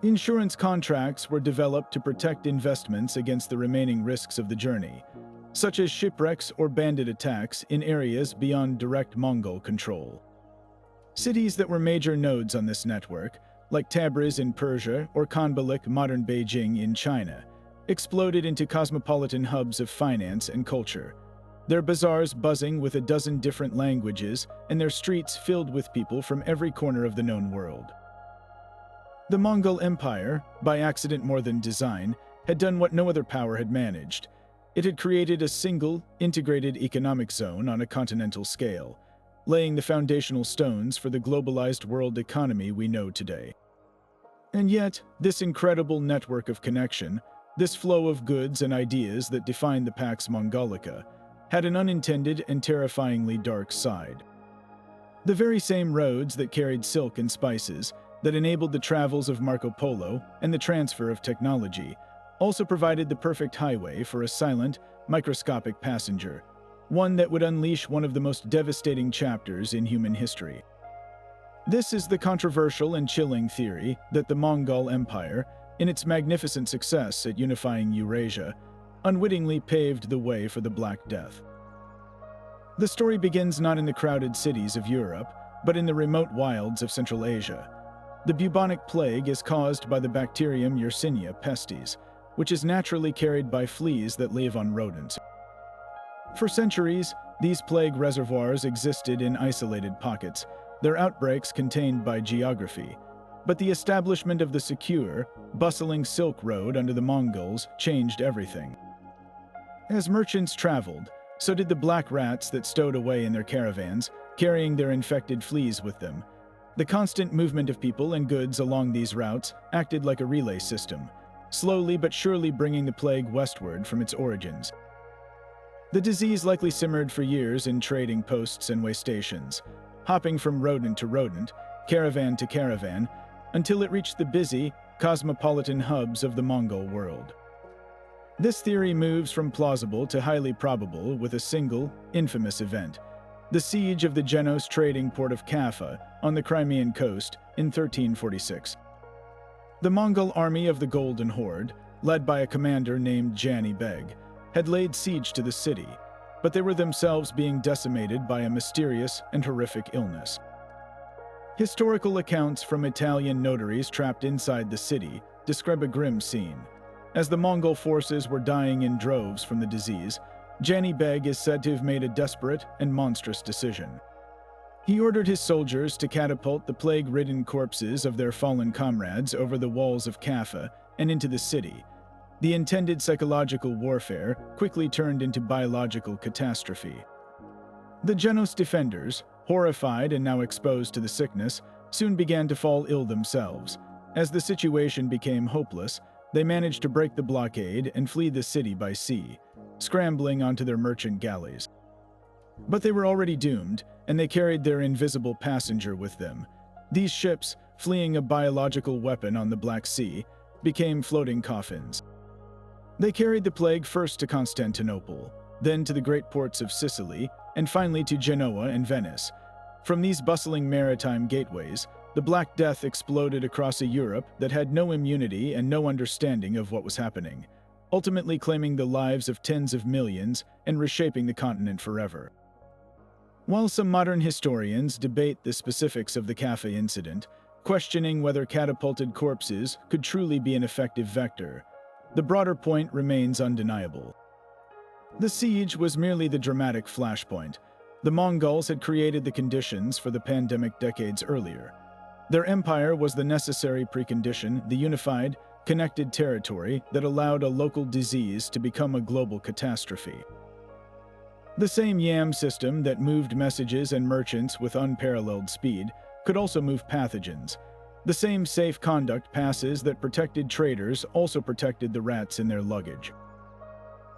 Insurance contracts were developed to protect investments against the remaining risks of the journey, such as shipwrecks or bandit attacks in areas beyond direct Mongol control. Cities that were major nodes on this network, like Tabriz in Persia or Khanbalik, modern Beijing in China, exploded into cosmopolitan hubs of finance and culture, their bazaars buzzing with a dozen different languages and their streets filled with people from every corner of the known world. The Mongol Empire, by accident more than design, had done what no other power had managed. It had created a single, integrated economic zone on a continental scale, laying the foundational stones for the globalized world economy we know today. And yet, this incredible network of connection, this flow of goods and ideas that defined the Pax Mongolica, had an unintended and terrifyingly dark side. The very same roads that carried silk and spices, that enabled the travels of Marco Polo and the transfer of technology, also provided the perfect highway for a silent, microscopic passenger, one that would unleash one of the most devastating chapters in human history. This is the controversial and chilling theory that the Mongol Empire, in its magnificent success at unifying Eurasia, unwittingly paved the way for the Black Death. The story begins not in the crowded cities of Europe, but in the remote wilds of Central Asia. The bubonic plague is caused by the bacterium Yersinia pestis, which is naturally carried by fleas that live on rodents. For centuries, these plague reservoirs existed in isolated pockets, their outbreaks contained by geography. But the establishment of the secure, bustling Silk Road under the Mongols changed everything. As merchants traveled, so did the black rats that stowed away in their caravans, carrying their infected fleas with them. The constant movement of people and goods along these routes acted like a relay system, slowly but surely bringing the plague westward from its origins. The disease likely simmered for years in trading posts and way stations, hopping from rodent to rodent, caravan to caravan, until it reached the busy, cosmopolitan hubs of the Mongol world. This theory moves from plausible to highly probable with a single, infamous event: the siege of the Genos trading port of Kaffa on the Crimean coast in 1346. The Mongol army of the Golden Horde, led by a commander named Jani Beg, had laid siege to the city, but they were themselves being decimated by a mysterious and horrific illness. Historical accounts from Italian notaries trapped inside the city describe a grim scene. As the Mongol forces were dying in droves from the disease, Jani Beg is said to have made a desperate and monstrous decision. He ordered his soldiers to catapult the plague-ridden corpses of their fallen comrades over the walls of Kaffa and into the city. The intended psychological warfare quickly turned into biological catastrophe. The Genos defenders, horrified and now exposed to the sickness, soon began to fall ill themselves. As the situation became hopeless, they managed to break the blockade and flee the city by sea, scrambling onto their merchant galleys. But they were already doomed, and they carried their invisible passenger with them. These ships, fleeing a biological weapon on the Black Sea, became floating coffins. They carried the plague first to Constantinople, then to the great ports of Sicily, and finally to Genoa and Venice. From these bustling maritime gateways, the Black Death exploded across a Europe that had no immunity and no understanding of what was happening, ultimately claiming the lives of tens of millions and reshaping the continent forever. While some modern historians debate the specifics of the Kaffa incident, questioning whether catapulted corpses could truly be an effective vector, the broader point remains undeniable. The siege was merely the dramatic flashpoint. The Mongols had created the conditions for the pandemic decades earlier. Their empire was the necessary precondition, the unified, connected territory that allowed a local disease to become a global catastrophe. The same YAM system that moved messages and merchants with unparalleled speed could also move pathogens. The same safe conduct passes that protected traders also protected the rats in their luggage.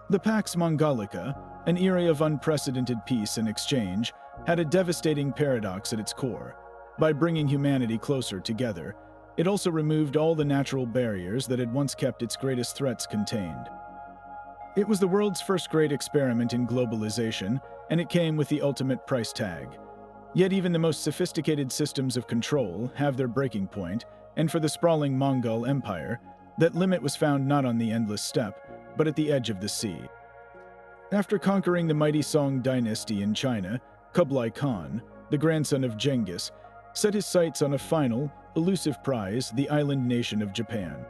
The Pax Mongolica, an era of unprecedented peace and exchange, had a devastating paradox at its core. By bringing humanity closer together, it also removed all the natural barriers that had once kept its greatest threats contained. It was the world's first great experiment in globalization, and it came with the ultimate price tag. Yet even the most sophisticated systems of control have their breaking point, and for the sprawling Mongol Empire, that limit was found not on the endless steppe, but at the edge of the sea. After conquering the mighty Song dynasty in China, Kublai Khan, the grandson of Genghis, set his sights on a final, elusive prize, the island nation of Japan.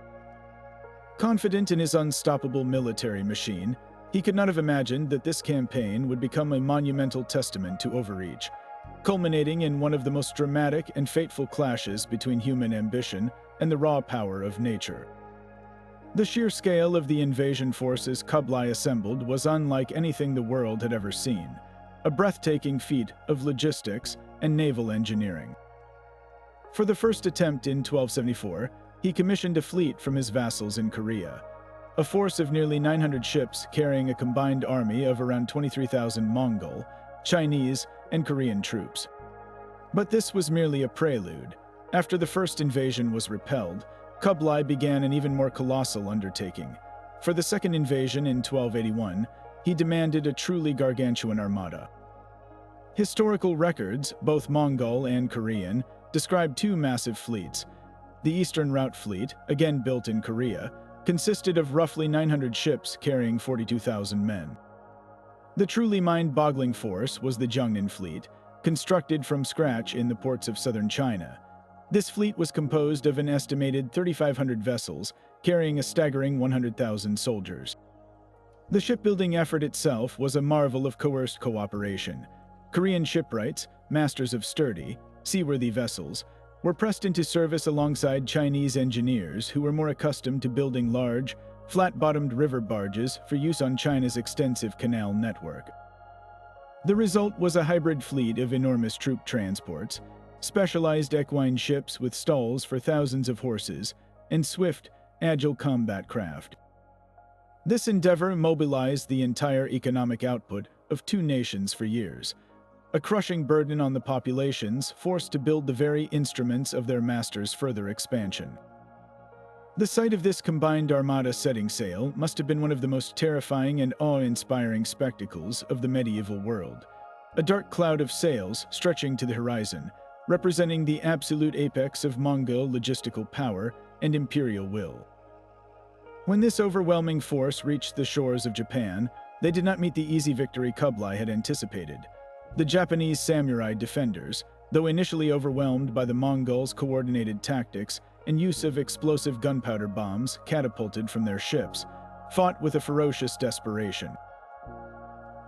Confident in his unstoppable military machine, he could not have imagined that this campaign would become a monumental testament to overreach, culminating in one of the most dramatic and fateful clashes between human ambition and the raw power of nature. The sheer scale of the invasion forces Kublai assembled was unlike anything the world had ever seen, a breathtaking feat of logistics and naval engineering. For the first attempt in 1274, he commissioned a fleet from his vassals in Korea, a force of nearly 900 ships carrying a combined army of around 23,000 Mongol, Chinese, and Korean troops. But this was merely a prelude. After the first invasion was repelled, Kublai began an even more colossal undertaking. For the second invasion in 1281, he demanded a truly gargantuan armada. Historical records, both Mongol and Korean, describe two massive fleets. The Eastern Route Fleet, again built in Korea, consisted of roughly 900 ships carrying 42,000 men. The truly mind-boggling force was the Jiangnan Fleet, constructed from scratch in the ports of southern China. This fleet was composed of an estimated 3,500 vessels, carrying a staggering 100,000 soldiers. The shipbuilding effort itself was a marvel of coerced cooperation. Korean shipwrights, masters of sturdy, seaworthy vessels, were pressed into service alongside Chinese engineers who were more accustomed to building large, flat-bottomed river barges for use on China's extensive canal network. The result was a hybrid fleet of enormous troop transports, specialized equine ships with stalls for thousands of horses, and swift, agile combat craft. This endeavor mobilized the entire economic output of two nations for years, a crushing burden on the populations forced to build the very instruments of their masters' further expansion. The sight of this combined armada setting sail must have been one of the most terrifying and awe-inspiring spectacles of the medieval world. A dark cloud of sails stretching to the horizon, representing the absolute apex of Mongol logistical power and imperial will. When this overwhelming force reached the shores of Japan, they did not meet the easy victory Kublai had anticipated. The Japanese samurai defenders, though initially overwhelmed by the Mongols' coordinated tactics and use of explosive gunpowder bombs catapulted from their ships, fought with a ferocious desperation.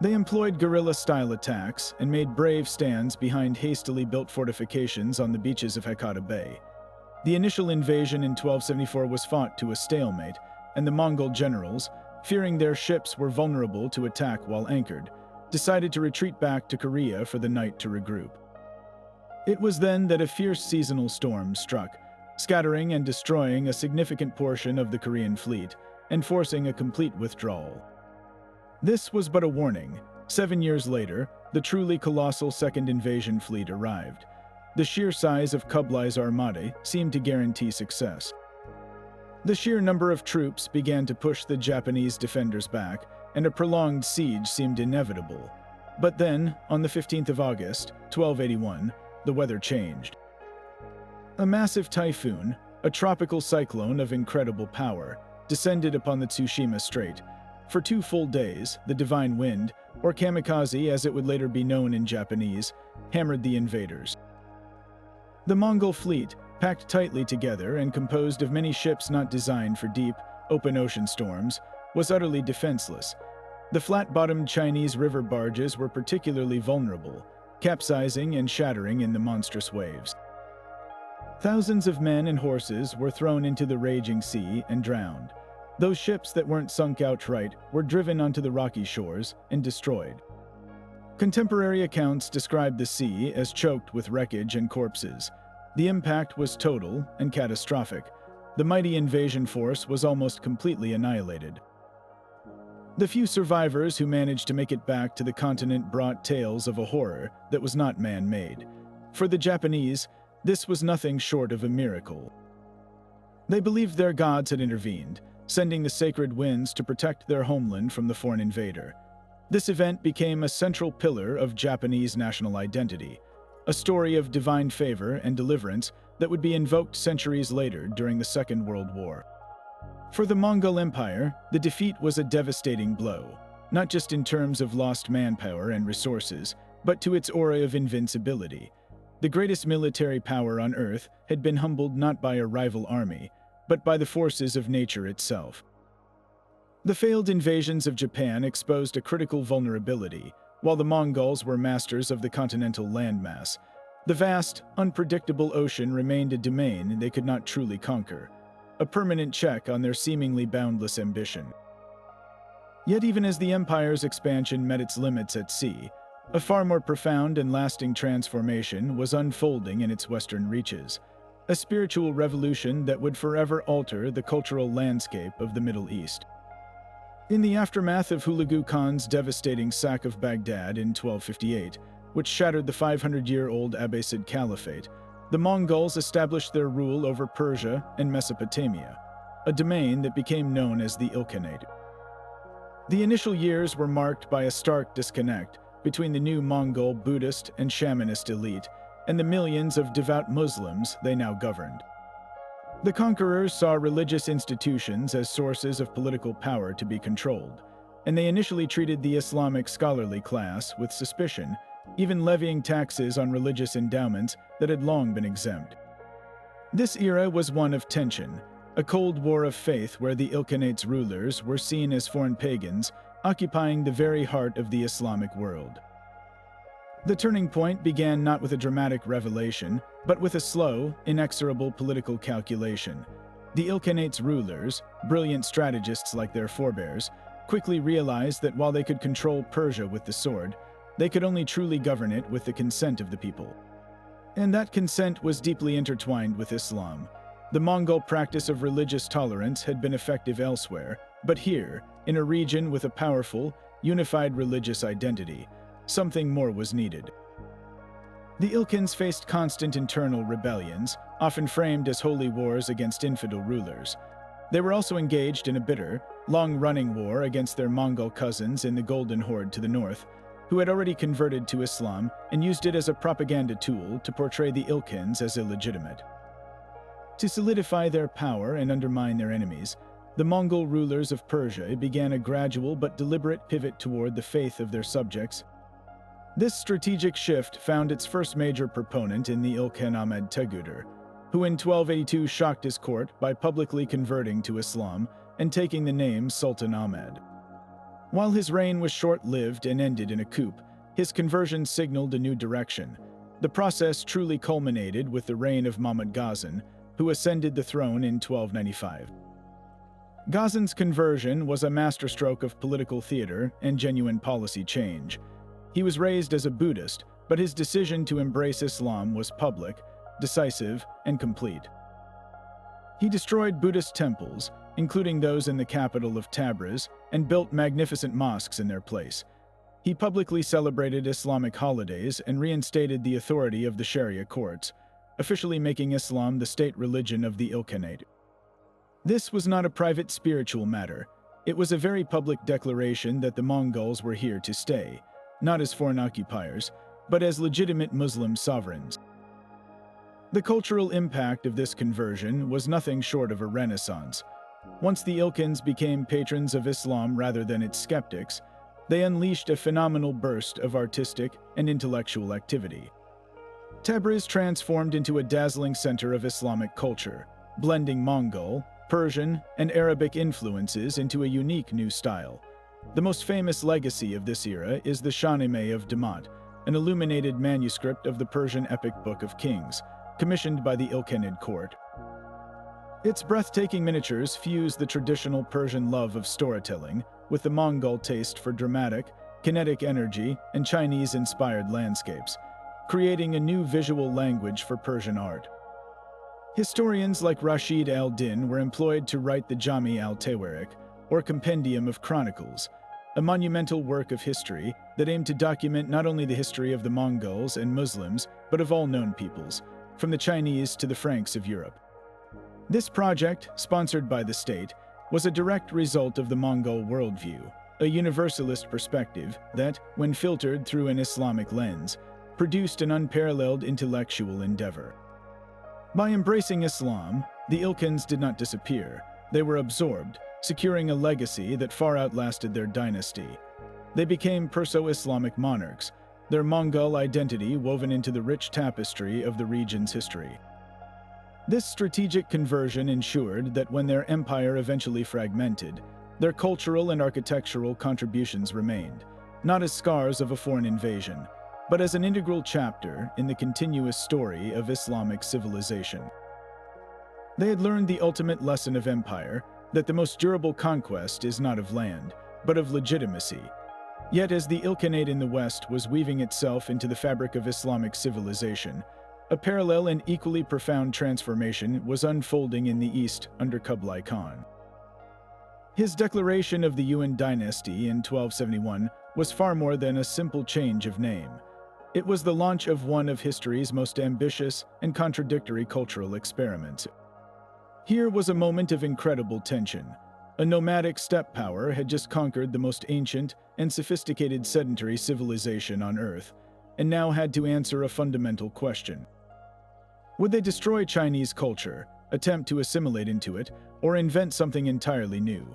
They employed guerrilla-style attacks and made brave stands behind hastily built fortifications on the beaches of Hakata Bay. The initial invasion in 1274 was fought to a stalemate, and the Mongol generals, fearing their ships were vulnerable to attack while anchored, decided to retreat back to Korea for the night to regroup. It was then that a fierce seasonal storm struck, scattering and destroying a significant portion of the Korean fleet and forcing a complete withdrawal. This was but a warning. 7 years later, the truly colossal second invasion fleet arrived. The sheer size of Kublai's armada seemed to guarantee success. The sheer number of troops began to push the Japanese defenders back, and a prolonged siege seemed inevitable. But then, on the 15th of August, 1281, the weather changed. A massive typhoon, a tropical cyclone of incredible power, descended upon the Tsushima Strait. For 2 full days, the Divine Wind, or kamikaze as it would later be known in Japanese, hammered the invaders. The Mongol fleet, packed tightly together and composed of many ships not designed for deep, open ocean storms, was utterly defenseless. The flat-bottomed Chinese river barges were particularly vulnerable, capsizing and shattering in the monstrous waves. Thousands of men and horses were thrown into the raging sea and drowned. Those ships that weren't sunk outright were driven onto the rocky shores and destroyed. Contemporary accounts describe the sea as choked with wreckage and corpses. The impact was total and catastrophic. The mighty invasion force was almost completely annihilated. The few survivors who managed to make it back to the continent brought tales of a horror that was not man-made. For the Japanese, this was nothing short of a miracle. They believed their gods had intervened, sending the sacred winds to protect their homeland from the foreign invader. This event became a central pillar of Japanese national identity, a story of divine favor and deliverance that would be invoked centuries later during the Second World War. For the Mongol Empire, the defeat was a devastating blow, not just in terms of lost manpower and resources, but to its aura of invincibility. The greatest military power on Earth had been humbled not by a rival army, but by the forces of nature itself. The failed invasions of Japan exposed a critical vulnerability. While the Mongols were masters of the continental landmass, the vast, unpredictable ocean remained a domain they could not truly conquer, a permanent check on their seemingly boundless ambition. Yet even as the empire's expansion met its limits at sea, a far more profound and lasting transformation was unfolding in its western reaches, a spiritual revolution that would forever alter the cultural landscape of the Middle East. In the aftermath of Hulagu Khan's devastating sack of Baghdad in 1258, which shattered the 500-year-old Abbasid Caliphate, the Mongols established their rule over Persia and Mesopotamia, a domain that became known as the Ilkhanate. The initial years were marked by a stark disconnect between the new Mongol Buddhist and shamanist elite and the millions of devout Muslims they now governed. The conquerors saw religious institutions as sources of political power to be controlled, and they initially treated the Islamic scholarly class with suspicion, even levying taxes on religious endowments that had long been exempt. This era was one of tension, a cold war of faith where the Ilkhanate's rulers were seen as foreign pagans, occupying the very heart of the Islamic world. The turning point began not with a dramatic revelation, but with a slow, inexorable political calculation. The Ilkhanate's rulers, brilliant strategists like their forebears, quickly realized that while they could control Persia with the sword, they could only truly govern it with the consent of the people. And that consent was deeply intertwined with Islam. The Mongol practice of religious tolerance had been effective elsewhere, but here, in a region with a powerful, unified religious identity, something more was needed. The Ilkhans faced constant internal rebellions, often framed as holy wars against infidel rulers. They were also engaged in a bitter, long-running war against their Mongol cousins in the Golden Horde to the north, who had already converted to Islam and used it as a propaganda tool to portray the Ilkhans as illegitimate. To solidify their power and undermine their enemies, the Mongol rulers of Persia began a gradual but deliberate pivot toward the faith of their subjects. This strategic shift found its first major proponent in the Ilkhan Ahmed Teguder, who in 1282 shocked his court by publicly converting to Islam and taking the name Sultan Ahmed. While his reign was short-lived and ended in a coup, his conversion signaled a new direction. The process truly culminated with the reign of Mahmud Ghazan, who ascended the throne in 1295. Ghazan's conversion was a masterstroke of political theater and genuine policy change. He was raised as a Buddhist, but his decision to embrace Islam was public, decisive, and complete. He destroyed Buddhist temples, including those in the capital of Tabriz, and built magnificent mosques in their place. He publicly celebrated Islamic holidays and reinstated the authority of the Sharia courts, officially making Islam the state religion of the Ilkhanate. This was not a private spiritual matter. It was a very public declaration that the Mongols were here to stay, not as foreign occupiers, but as legitimate Muslim sovereigns. The cultural impact of this conversion was nothing short of a renaissance. Once the Ilkhans became patrons of Islam rather than its skeptics, they unleashed a phenomenal burst of artistic and intellectual activity. Tabriz transformed into a dazzling center of Islamic culture, blending Mongol, Persian, and Arabic influences into a unique new style. The most famous legacy of this era is the Shahnameh of Damat, an illuminated manuscript of the Persian epic Book of Kings, commissioned by the Ilkhanid court. Its breathtaking miniatures fuse the traditional Persian love of storytelling with the Mongol taste for dramatic, kinetic energy and Chinese-inspired landscapes, creating a new visual language for Persian art. Historians like Rashid al-Din were employed to write the Jami al-Tawarik, or Compendium of Chronicles, a monumental work of history that aimed to document not only the history of the Mongols and Muslims, but of all known peoples, from the Chinese to the Franks of Europe. This project, sponsored by the state, was a direct result of the Mongol worldview, a universalist perspective that, when filtered through an Islamic lens, produced an unparalleled intellectual endeavor. By embracing Islam, the Ilkhans did not disappear. They were absorbed, securing a legacy that far outlasted their dynasty. They became Perso-Islamic monarchs, their Mongol identity woven into the rich tapestry of the region's history. This strategic conversion ensured that when their empire eventually fragmented, their cultural and architectural contributions remained, not as scars of a foreign invasion, but as an integral chapter in the continuous story of Islamic civilization. They had learned the ultimate lesson of empire, that the most durable conquest is not of land, but of legitimacy. Yet as the Ilkhanate in the West was weaving itself into the fabric of Islamic civilization, a parallel and equally profound transformation was unfolding in the East under Kublai Khan. His declaration of the Yuan dynasty in 1271 was far more than a simple change of name. It was the launch of one of history's most ambitious and contradictory cultural experiments. Here was a moment of incredible tension. A nomadic steppe power had just conquered the most ancient and sophisticated sedentary civilization on Earth, and now had to answer a fundamental question. Would they destroy Chinese culture, attempt to assimilate into it, or invent something entirely new?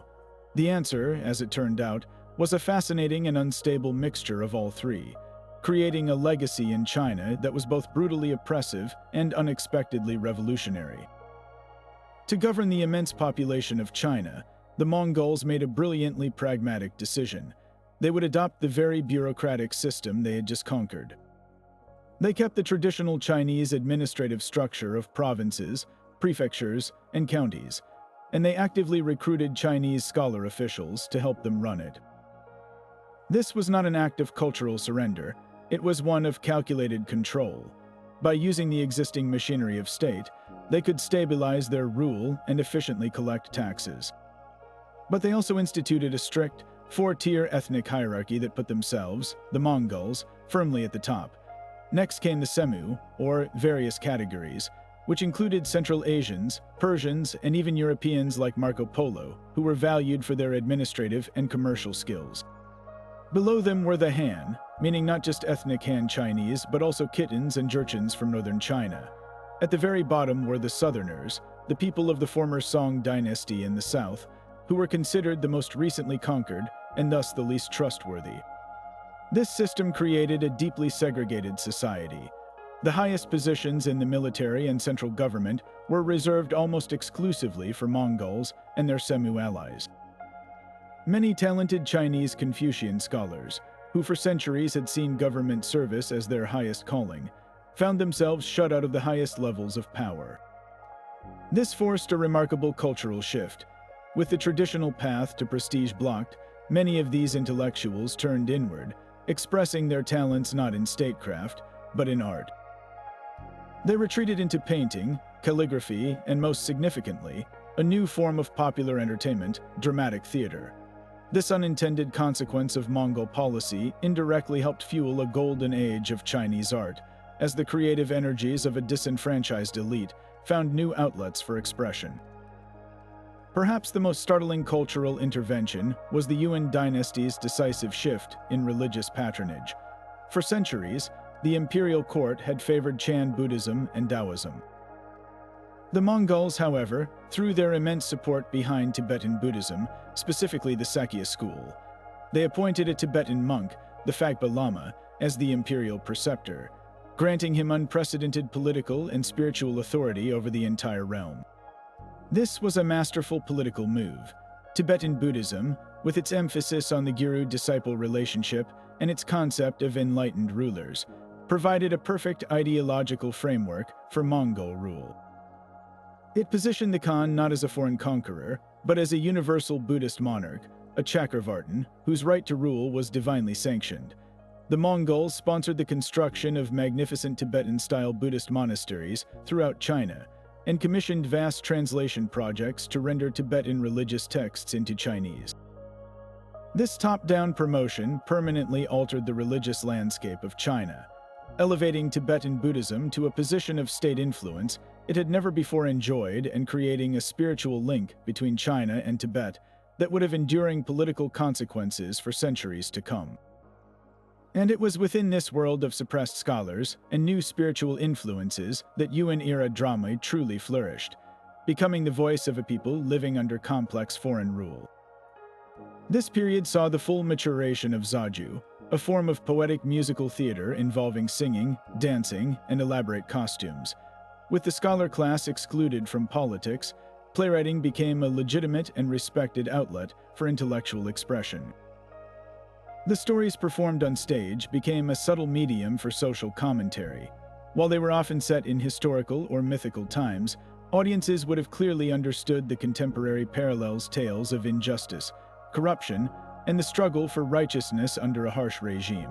The answer, as it turned out, was a fascinating and unstable mixture of all three, creating a legacy in China that was both brutally oppressive and unexpectedly revolutionary. To govern the immense population of China, the Mongols made a brilliantly pragmatic decision. They would adopt the very bureaucratic system they had just conquered. They kept the traditional Chinese administrative structure of provinces, prefectures, and counties, and they actively recruited Chinese scholar officials to help them run it. This was not an act of cultural surrender, it was one of calculated control. By using the existing machinery of state, they could stabilize their rule and efficiently collect taxes. But they also instituted a strict, four-tier ethnic hierarchy that put themselves, the Mongols, firmly at the top. Next came the Semu, or various categories, which included Central Asians, Persians, and even Europeans like Marco Polo, who were valued for their administrative and commercial skills. Below them were the Han, meaning not just ethnic Han Chinese, but also Khittans and Jurchens from northern China. At the very bottom were the Southerners, the people of the former Song dynasty in the south, who were considered the most recently conquered and thus the least trustworthy. This system created a deeply segregated society. The highest positions in the military and central government were reserved almost exclusively for Mongols and their Semu allies. Many talented Chinese Confucian scholars, who for centuries had seen government service as their highest calling, found themselves shut out of the highest levels of power. This forced a remarkable cultural shift. With the traditional path to prestige blocked, many of these intellectuals turned inward, expressing their talents not in statecraft, but in art. They retreated into painting, calligraphy, and most significantly, a new form of popular entertainment, dramatic theater. This unintended consequence of Mongol policy indirectly helped fuel a golden age of Chinese art, as the creative energies of a disenfranchised elite found new outlets for expression. Perhaps the most startling cultural intervention was the Yuan dynasty's decisive shift in religious patronage. For centuries, the imperial court had favored Chan Buddhism and Taoism. The Mongols, however, threw their immense support behind Tibetan Buddhism, specifically the Sakya school. They appointed a Tibetan monk, the Phagpa Lama, as the imperial preceptor, granting him unprecedented political and spiritual authority over the entire realm. This was a masterful political move. Tibetan Buddhism, with its emphasis on the guru-disciple relationship and its concept of enlightened rulers, provided a perfect ideological framework for Mongol rule. It positioned the Khan not as a foreign conqueror, but as a universal Buddhist monarch, a Chakravartin, whose right to rule was divinely sanctioned. The Mongols sponsored the construction of magnificent Tibetan-style Buddhist monasteries throughout China, and commissioned vast translation projects to render Tibetan religious texts into Chinese. This top-down promotion permanently altered the religious landscape of China, elevating Tibetan Buddhism to a position of state influence it had never before enjoyed and creating a spiritual link between China and Tibet that would have enduring political consequences for centuries to come. And it was within this world of suppressed scholars and new spiritual influences that Yuan-era drama truly flourished, becoming the voice of a people living under complex foreign rule. This period saw the full maturation of zaju, a form of poetic musical theater involving singing, dancing, and elaborate costumes. With the scholar class excluded from politics, playwriting became a legitimate and respected outlet for intellectual expression. The stories performed on stage became a subtle medium for social commentary. While they were often set in historical or mythical times, audiences would have clearly understood the contemporary parallels tales of injustice, corruption, and the struggle for righteousness under a harsh regime.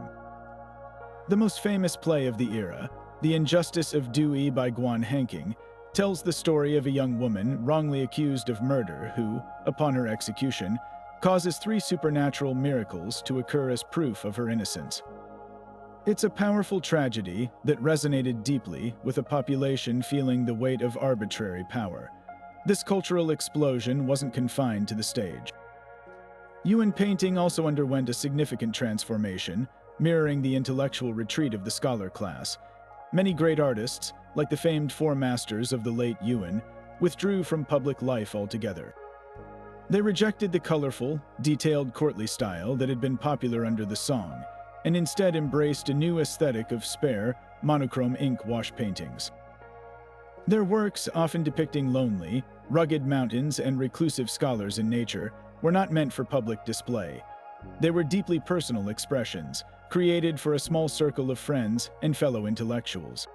The most famous play of the era, The Injustice of Dewey by Guan Hanking, tells the story of a young woman wrongly accused of murder who, upon her execution, causes 3 supernatural miracles to occur as proof of her innocence. It's a powerful tragedy that resonated deeply with a population feeling the weight of arbitrary power. This cultural explosion wasn't confined to the stage. Yuan painting also underwent a significant transformation, mirroring the intellectual retreat of the scholar class. Many great artists, like the famed 4 masters of the late Yuan, withdrew from public life altogether. They rejected the colorful, detailed courtly style that had been popular under the Song, and instead embraced a new aesthetic of spare, monochrome ink wash paintings. Their works, often depicting lonely, rugged mountains and reclusive scholars in nature, were not meant for public display. They were deeply personal expressions, created for a small circle of friends and fellow intellectuals.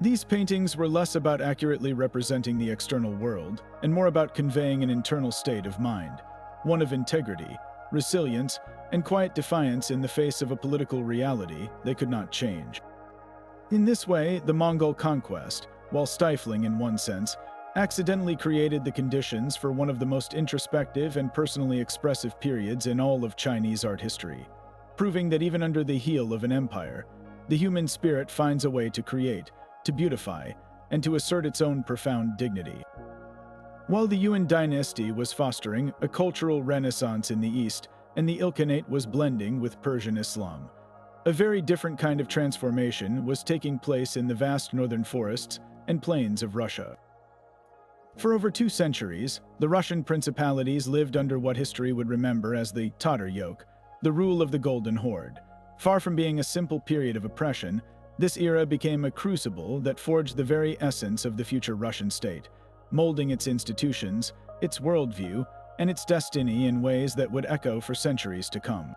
These paintings were less about accurately representing the external world and more about conveying an internal state of mind, one of integrity, resilience, and quiet defiance in the face of a political reality they could not change. In this way, the Mongol conquest, while stifling in one sense, accidentally created the conditions for one of the most introspective and personally expressive periods in all of Chinese art history, proving that even under the heel of an empire, the human spirit finds a way to create, to beautify, and to assert its own profound dignity. While the Yuan dynasty was fostering a cultural renaissance in the East, and the Ilkhanate was blending with Persian Islam, a very different kind of transformation was taking place in the vast northern forests and plains of Russia. For over 2 centuries, the Russian principalities lived under what history would remember as the Tatar yoke, the rule of the Golden Horde. Far from being a simple period of oppression, this era became a crucible that forged the very essence of the future Russian state, molding its institutions, its worldview, and its destiny in ways that would echo for centuries to come.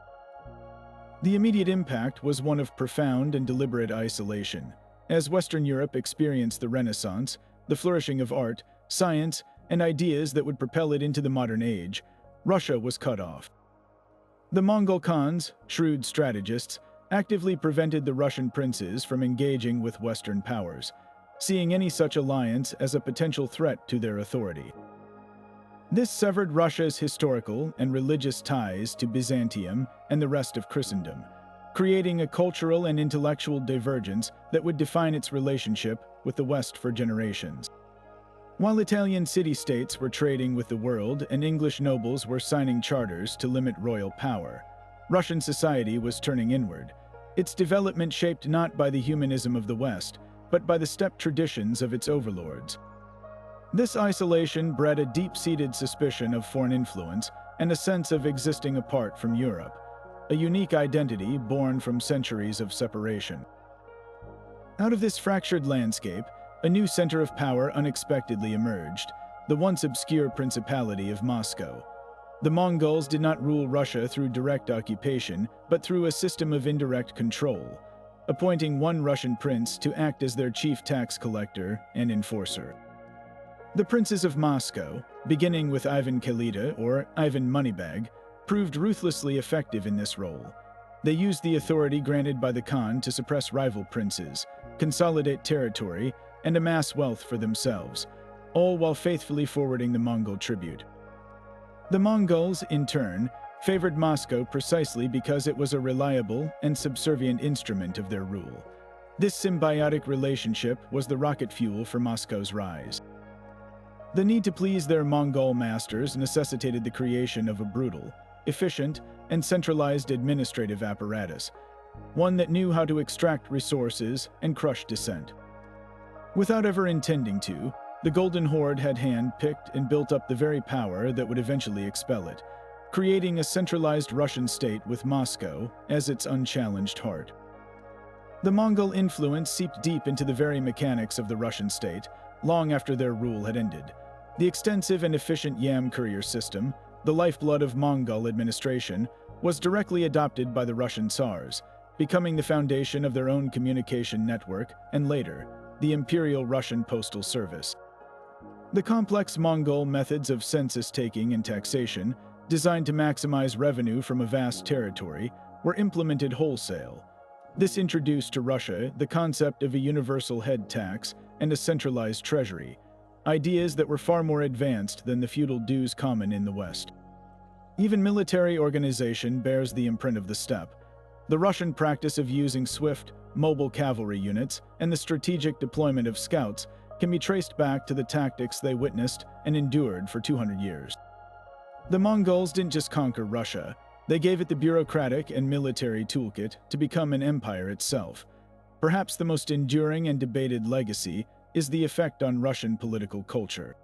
The immediate impact was one of profound and deliberate isolation. As Western Europe experienced the Renaissance, the flourishing of art, science, and ideas that would propel it into the modern age, Russia was cut off. The Mongol Khans, shrewd strategists, actively prevented the Russian princes from engaging with Western powers, seeing any such alliance as a potential threat to their authority. This severed Russia's historical and religious ties to Byzantium and the rest of Christendom, creating a cultural and intellectual divergence that would define its relationship with the West for generations. While Italian city-states were trading with the world and English nobles were signing charters to limit royal power, Russian society was turning inward, its development shaped not by the humanism of the West, but by the steppe traditions of its overlords. This isolation bred a deep-seated suspicion of foreign influence and a sense of existing apart from Europe, a unique identity born from centuries of separation. Out of this fractured landscape, a new center of power unexpectedly emerged, the once obscure Principality of Moscow. The Mongols did not rule Russia through direct occupation, but through a system of indirect control, appointing one Russian prince to act as their chief tax collector and enforcer. The princes of Moscow, beginning with Ivan Kalita or Ivan Moneybag, proved ruthlessly effective in this role. They used the authority granted by the Khan to suppress rival princes, consolidate territory, and amass wealth for themselves, all while faithfully forwarding the Mongol tribute. The Mongols, in turn, favored Moscow precisely because it was a reliable and subservient instrument of their rule. This symbiotic relationship was the rocket fuel for Moscow's rise. The need to please their Mongol masters necessitated the creation of a brutal, efficient, and centralized administrative apparatus, one that knew how to extract resources and crush dissent. Without ever intending to, the Golden Horde had hand-picked and built up the very power that would eventually expel it, creating a centralized Russian state with Moscow as its unchallenged heart. The Mongol influence seeped deep into the very mechanics of the Russian state, long after their rule had ended. The extensive and efficient Yam courier system, the lifeblood of Mongol administration, was directly adopted by the Russian Tsars, becoming the foundation of their own communication network and later, the Imperial Russian Postal Service. The complex Mongol methods of census-taking and taxation, designed to maximize revenue from a vast territory, were implemented wholesale. This introduced to Russia the concept of a universal head tax and a centralized treasury, ideas that were far more advanced than the feudal dues common in the West. Even military organization bears the imprint of the steppe. The Russian practice of using swift, mobile cavalry units and the strategic deployment of scouts can be traced back to the tactics they witnessed and endured for 200 years. The Mongols didn't just conquer Russia, they gave it the bureaucratic and military toolkit to become an empire itself. Perhaps the most enduring and debated legacy is the effect on Russian political culture.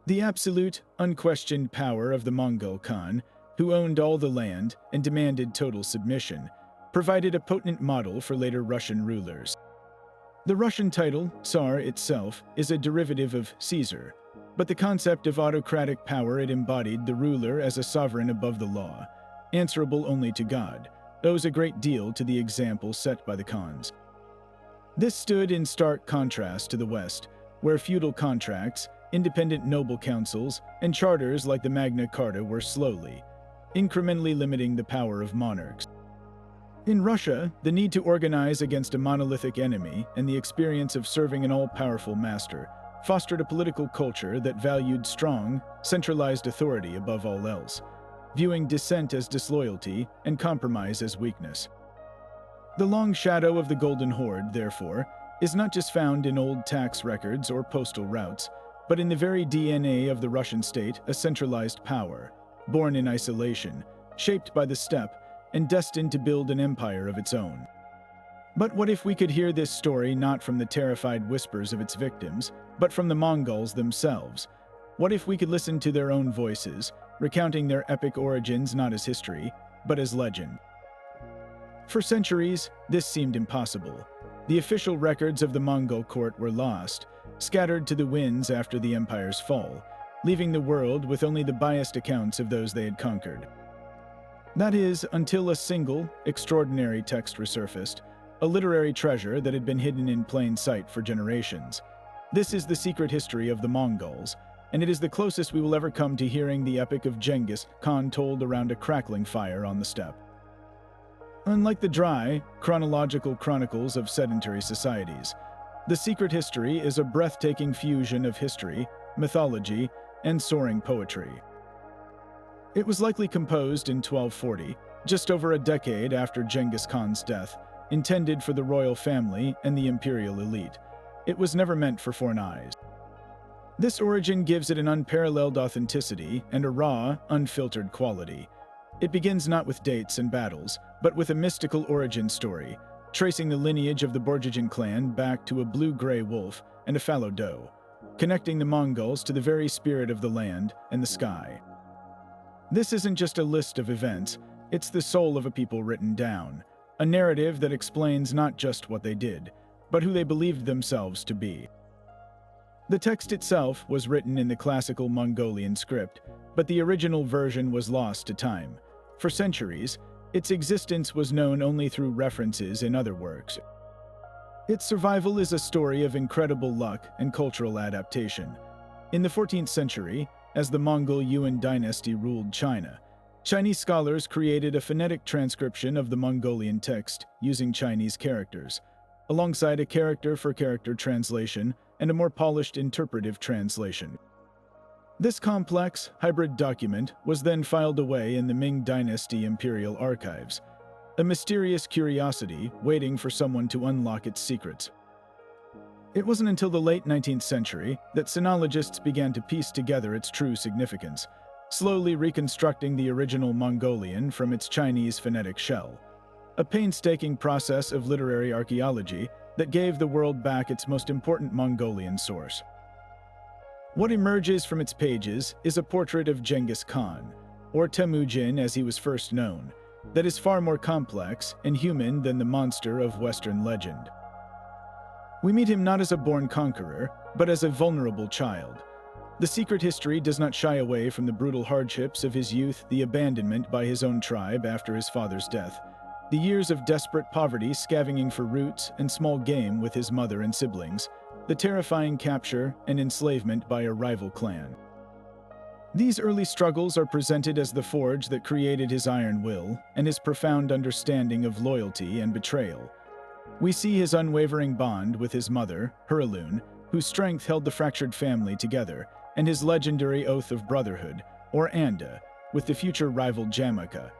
The absolute, unquestioned power of the Mongol Khan, who owned all the land and demanded total submission, provided a potent model for later Russian rulers. The Russian title, Tsar itself, is a derivative of Caesar, but the concept of autocratic power it embodied, the ruler as a sovereign above the law, answerable only to God, owes a great deal to the example set by the Khans. This stood in stark contrast to the West, where feudal contracts, independent noble councils, and charters like the Magna Carta were slowly, incrementally limiting the power of monarchs. In Russia, the need to organize against a monolithic enemy and the experience of serving an all-powerful master fostered a political culture that valued strong, centralized authority above all else, viewing dissent as disloyalty and compromise as weakness. The long shadow of the Golden Horde, therefore, is not just found in old tax records or postal routes, but in the very DNA of the Russian state, a centralized power, born in isolation, shaped by the steppe, and destined to build an empire of its own. But what if we could hear this story not from the terrified whispers of its victims, but from the Mongols themselves? What if we could listen to their own voices, recounting their epic origins not as history, but as legend? For centuries, this seemed impossible. The official records of the Mongol court were lost, scattered to the winds after the empire's fall, leaving the world with only the biased accounts of those they had conquered. That is, until a single, extraordinary text resurfaced, a literary treasure that had been hidden in plain sight for generations. This is the secret history of the Mongols, and it is the closest we will ever come to hearing the epic of Genghis Khan told around a crackling fire on the steppe. Unlike the dry, chronological chronicles of sedentary societies, the secret history is a breathtaking fusion of history, mythology, and soaring poetry. It was likely composed in 1240, just over a decade after Genghis Khan's death, intended for the royal family and the imperial elite. It was never meant for foreign eyes. This origin gives it an unparalleled authenticity and a raw, unfiltered quality. It begins not with dates and battles, but with a mystical origin story, tracing the lineage of the Borjigin clan back to a blue-gray wolf and a fallow doe, connecting the Mongols to the very spirit of the land and the sky. This isn't just a list of events, it's the soul of a people written down, a narrative that explains not just what they did, but who they believed themselves to be. The text itself was written in the classical Mongolian script, but the original version was lost to time. For centuries, its existence was known only through references in other works. Its survival is a story of incredible luck and cultural adaptation. In the 14th century, as the Mongol Yuan dynasty ruled China, Chinese scholars created a phonetic transcription of the Mongolian text using Chinese characters, alongside a character-for-character translation and a more polished interpretive translation. This complex, hybrid document was then filed away in the Ming Dynasty Imperial Archives, a mysterious curiosity waiting for someone to unlock its secrets. It wasn't until the late 19th century that sinologists began to piece together its true significance, slowly reconstructing the original Mongolian from its Chinese phonetic shell, a painstaking process of literary archaeology that gave the world back its most important Mongolian source. What emerges from its pages is a portrait of Genghis Khan, or Temujin as he was first known, that is far more complex and human than the monster of Western legend. We meet him not as a born conqueror, but as a vulnerable child. The secret history does not shy away from the brutal hardships of his youth, the abandonment by his own tribe after his father's death, the years of desperate poverty scavenging for roots and small game with his mother and siblings, the terrifying capture and enslavement by a rival clan. These early struggles are presented as the forge that created his iron will and his profound understanding of loyalty and betrayal. We see his unwavering bond with his mother, Hurlun, whose strength held the fractured family together, and his legendary oath of brotherhood, or Anda, with the future rival Jamaica,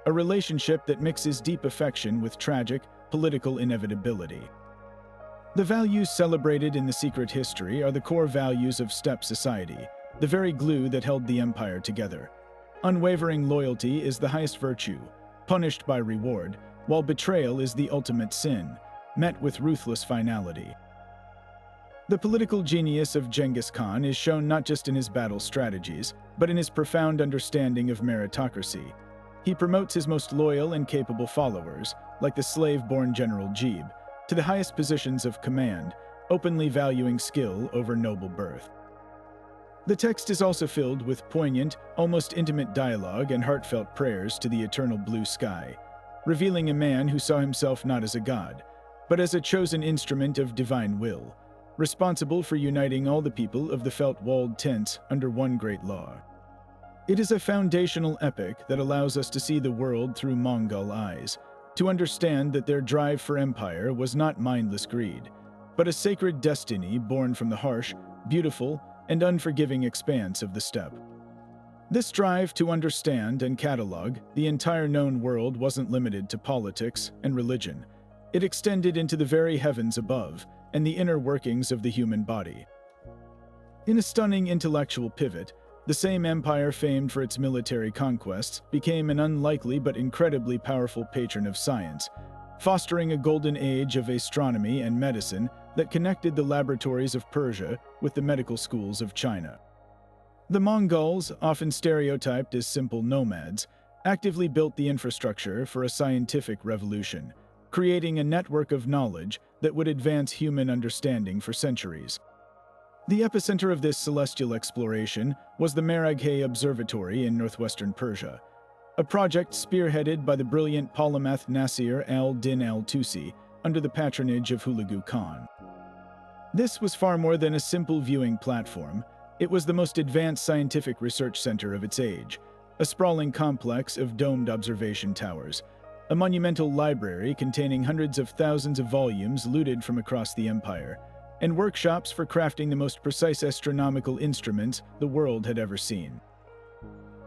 a relationship that mixes deep affection with tragic, political inevitability. The values celebrated in the secret history are the core values of steppe society, the very glue that held the empire together. Unwavering loyalty is the highest virtue, punished by reward, while betrayal is the ultimate sin, met with ruthless finality. The political genius of Genghis Khan is shown not just in his battle strategies, but in his profound understanding of meritocracy. He promotes his most loyal and capable followers, like the slave-born General Jeeb, to the highest positions of command, openly valuing skill over noble birth. The text is also filled with poignant, almost intimate dialogue and heartfelt prayers to the eternal blue sky, revealing a man who saw himself not as a god, but as a chosen instrument of divine will, responsible for uniting all the people of the felt-walled tents under one great law. It is a foundational epic that allows us to see the world through Mongol eyes, to understand that their drive for empire was not mindless greed, but a sacred destiny born from the harsh, beautiful, and unforgiving expanse of the steppe. This drive to understand and catalog the entire known world wasn't limited to politics and religion. It extended into the very heavens above and the inner workings of the human body. In a stunning intellectual pivot, the same empire famed for its military conquests became an unlikely but incredibly powerful patron of science, fostering a golden age of astronomy and medicine that connected the laboratories of Persia with the medical schools of China. The Mongols, often stereotyped as simple nomads, actively built the infrastructure for a scientific revolution, creating a network of knowledge that would advance human understanding for centuries. The epicenter of this celestial exploration was the Maraghe Observatory in northwestern Persia, a project spearheaded by the brilliant polymath Nasir al-Din al-Tusi under the patronage of Hulagu Khan. This was far more than a simple viewing platform. It was the most advanced scientific research center of its age, a sprawling complex of domed observation towers, a monumental library containing hundreds of thousands of volumes looted from across the empire, and workshops for crafting the most precise astronomical instruments the world had ever seen.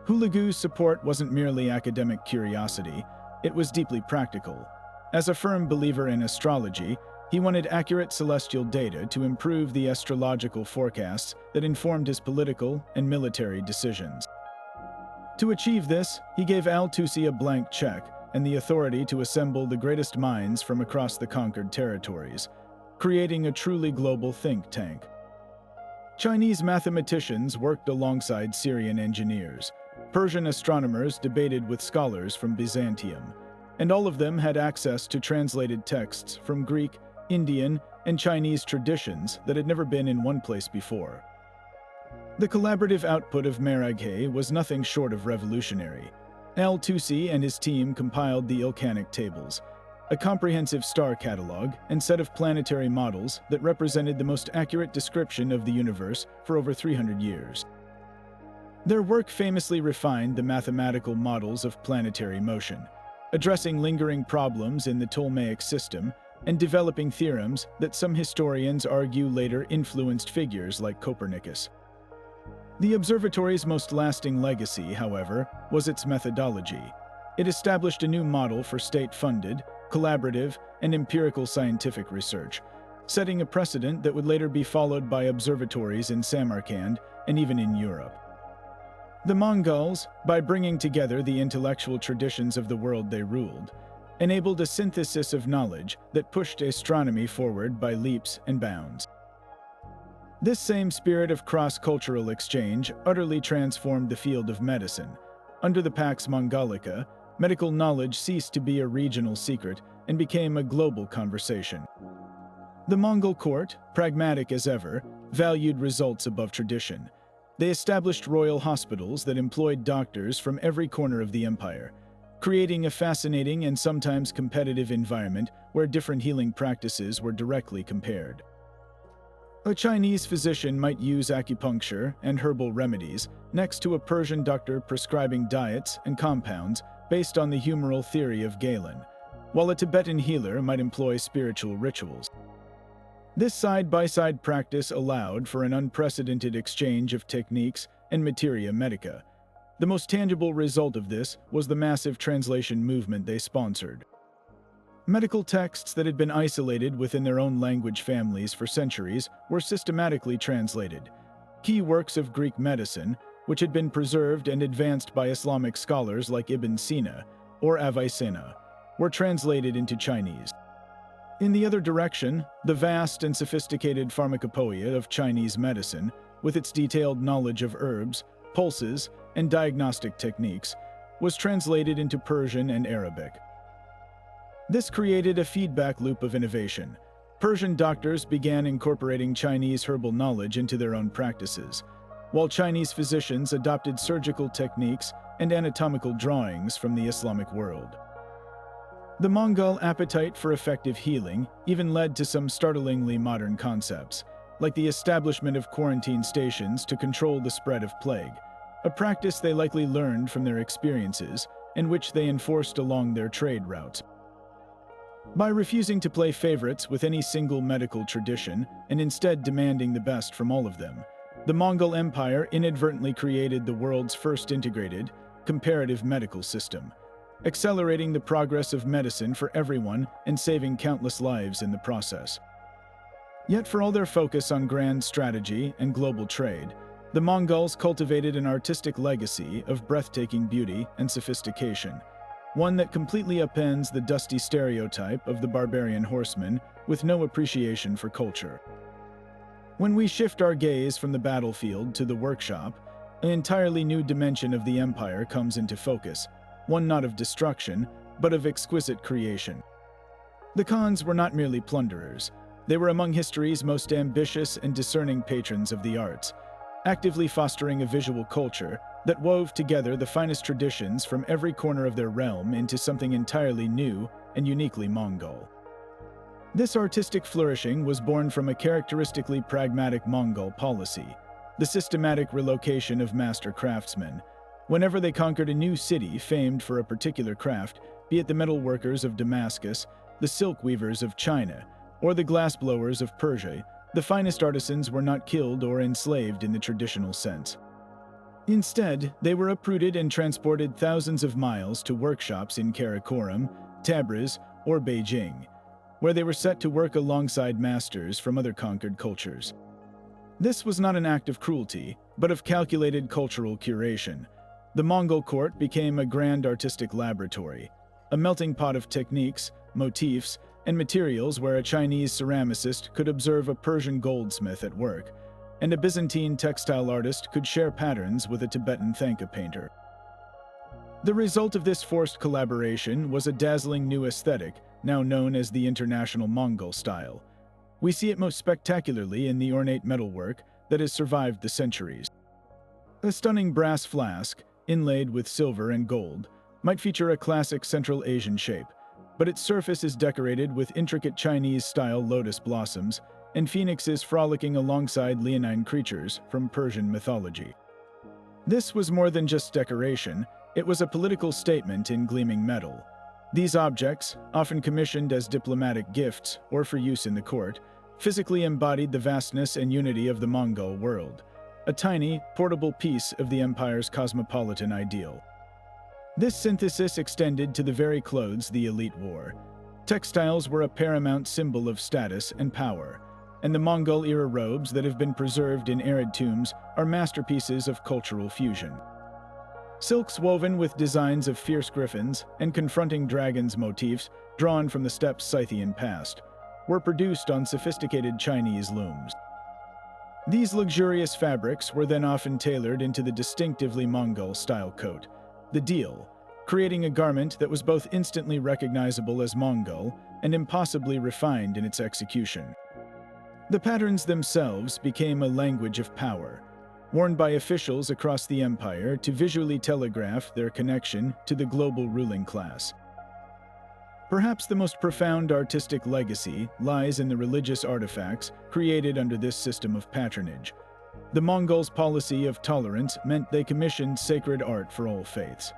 Hulagu's support wasn't merely academic curiosity, it was deeply practical. As a firm believer in astrology, he wanted accurate celestial data to improve the astrological forecasts that informed his political and military decisions. To achieve this, he gave al-Tusi a blank check and the authority to assemble the greatest minds from across the conquered territories, creating a truly global think tank. Chinese mathematicians worked alongside Syrian engineers. Persian astronomers debated with scholars from Byzantium, and all of them had access to translated texts from Greek, Indian, and Chinese traditions that had never been in one place before. The collaborative output of Meraghe was nothing short of revolutionary. Al-Tusi and his team compiled the Ilkhanic tables, a comprehensive star catalog and set of planetary models that represented the most accurate description of the universe for over 300 years. Their work famously refined the mathematical models of planetary motion, addressing lingering problems in the Ptolemaic system and developing theorems that some historians argue later influenced figures like Copernicus. The observatory's most lasting legacy, however, was its methodology. It established a new model for state-funded, collaborative, and empirical scientific research, setting a precedent that would later be followed by observatories in Samarkand and even in Europe. The Mongols, by bringing together the intellectual traditions of the world they ruled, enabled a synthesis of knowledge that pushed astronomy forward by leaps and bounds. This same spirit of cross-cultural exchange utterly transformed the field of medicine. Under the Pax Mongolica, medical knowledge ceased to be a regional secret and became a global conversation. The Mongol court, pragmatic as ever, valued results above tradition. They established royal hospitals that employed doctors from every corner of the empire, creating a fascinating and sometimes competitive environment where different healing practices were directly compared. A Chinese physician might use acupuncture and herbal remedies next to a Persian doctor prescribing diets and compounds based on the humoral theory of Galen, while a Tibetan healer might employ spiritual rituals. This side-by-side practice allowed for an unprecedented exchange of techniques and materia medica. The most tangible result of this was the massive translation movement they sponsored. Medical texts that had been isolated within their own language families for centuries were systematically translated. Key works of Greek medicine, which had been preserved and advanced by Islamic scholars like Ibn Sina or Avicenna, were translated into Chinese. In the other direction, the vast and sophisticated pharmacopoeia of Chinese medicine, with its detailed knowledge of herbs, pulses, and diagnostic techniques, was translated into Persian and Arabic. This created a feedback loop of innovation. Persian doctors began incorporating Chinese herbal knowledge into their own practices, while Chinese physicians adopted surgical techniques and anatomical drawings from the Islamic world. The Mongol appetite for effective healing even led to some startlingly modern concepts, like the establishment of quarantine stations to control the spread of plague, a practice they likely learned from their experiences and which they enforced along their trade routes. By refusing to play favorites with any single medical tradition and instead demanding the best from all of them, the Mongol Empire inadvertently created the world's first integrated, comparative medical system, accelerating the progress of medicine for everyone and saving countless lives in the process. Yet for all their focus on grand strategy and global trade, the Mongols cultivated an artistic legacy of breathtaking beauty and sophistication, one that completely upends the dusty stereotype of the barbarian horseman with no appreciation for culture. When we shift our gaze from the battlefield to the workshop, an entirely new dimension of the empire comes into focus, one not of destruction, but of exquisite creation. The Khans were not merely plunderers. They were among history's most ambitious and discerning patrons of the arts, actively fostering a visual culture that wove together the finest traditions from every corner of their realm into something entirely new and uniquely Mongol. This artistic flourishing was born from a characteristically pragmatic Mongol policy, the systematic relocation of master craftsmen. Whenever they conquered a new city famed for a particular craft, be it the metalworkers of Damascus, the silk weavers of China, or the glassblowers of Persia, the finest artisans were not killed or enslaved in the traditional sense. Instead, they were uprooted and transported thousands of miles to workshops in Karakorum, Tabriz, or Beijing, where they were set to work alongside masters from other conquered cultures. This was not an act of cruelty, but of calculated cultural curation. The Mongol court became a grand artistic laboratory, a melting pot of techniques, motifs, and materials where a Chinese ceramicist could observe a Persian goldsmith at work, and a Byzantine textile artist could share patterns with a Tibetan Thangka painter. The result of this forced collaboration was a dazzling new aesthetic, now known as the International Mongol style. We see it most spectacularly in the ornate metalwork that has survived the centuries. A stunning brass flask, inlaid with silver and gold, might feature a classic Central Asian shape, but its surface is decorated with intricate Chinese-style lotus blossoms and phoenixes frolicking alongside leonine creatures from Persian mythology. This was more than just decoration, it was a political statement in gleaming metal. These objects, often commissioned as diplomatic gifts or for use in the court, physically embodied the vastness and unity of the Mongol world, a tiny, portable piece of the empire's cosmopolitan ideal. This synthesis extended to the very clothes the elite wore. Textiles were a paramount symbol of status and power, and the Mongol-era robes that have been preserved in arid tombs are masterpieces of cultural fusion. Silks woven with designs of fierce griffins and confronting dragons motifs drawn from the steppes' Scythian past were produced on sophisticated Chinese looms. These luxurious fabrics were then often tailored into the distinctively Mongol-style coat, the deal, creating a garment that was both instantly recognizable as Mongol and impossibly refined in its execution. The patterns themselves became a language of power, worn by officials across the empire to visually telegraph their connection to the global ruling class. Perhaps the most profound artistic legacy lies in the religious artifacts created under this system of patronage. The Mongols' policy of tolerance meant they commissioned sacred art for all faiths.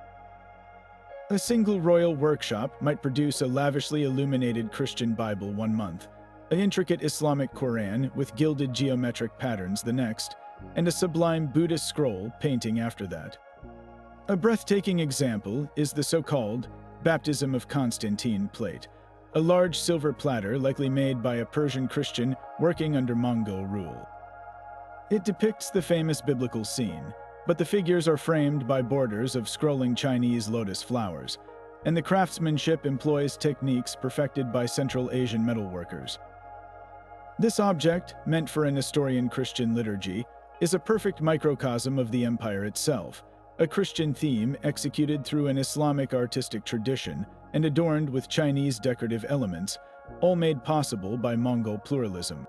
A single royal workshop might produce a lavishly illuminated Christian Bible one month, an intricate Islamic Quran with gilded geometric patterns the next, and a sublime Buddhist scroll painting after that. A breathtaking example is the so-called Baptism of Constantine plate, a large silver platter likely made by a Persian Christian working under Mongol rule. It depicts the famous biblical scene, but the figures are framed by borders of scrolling Chinese lotus flowers, and the craftsmanship employs techniques perfected by Central Asian metalworkers. This object, meant for a Nestorian Christian liturgy, is a perfect microcosm of the empire itself, a Christian theme executed through an Islamic artistic tradition and adorned with Chinese decorative elements, all made possible by Mongol pluralism.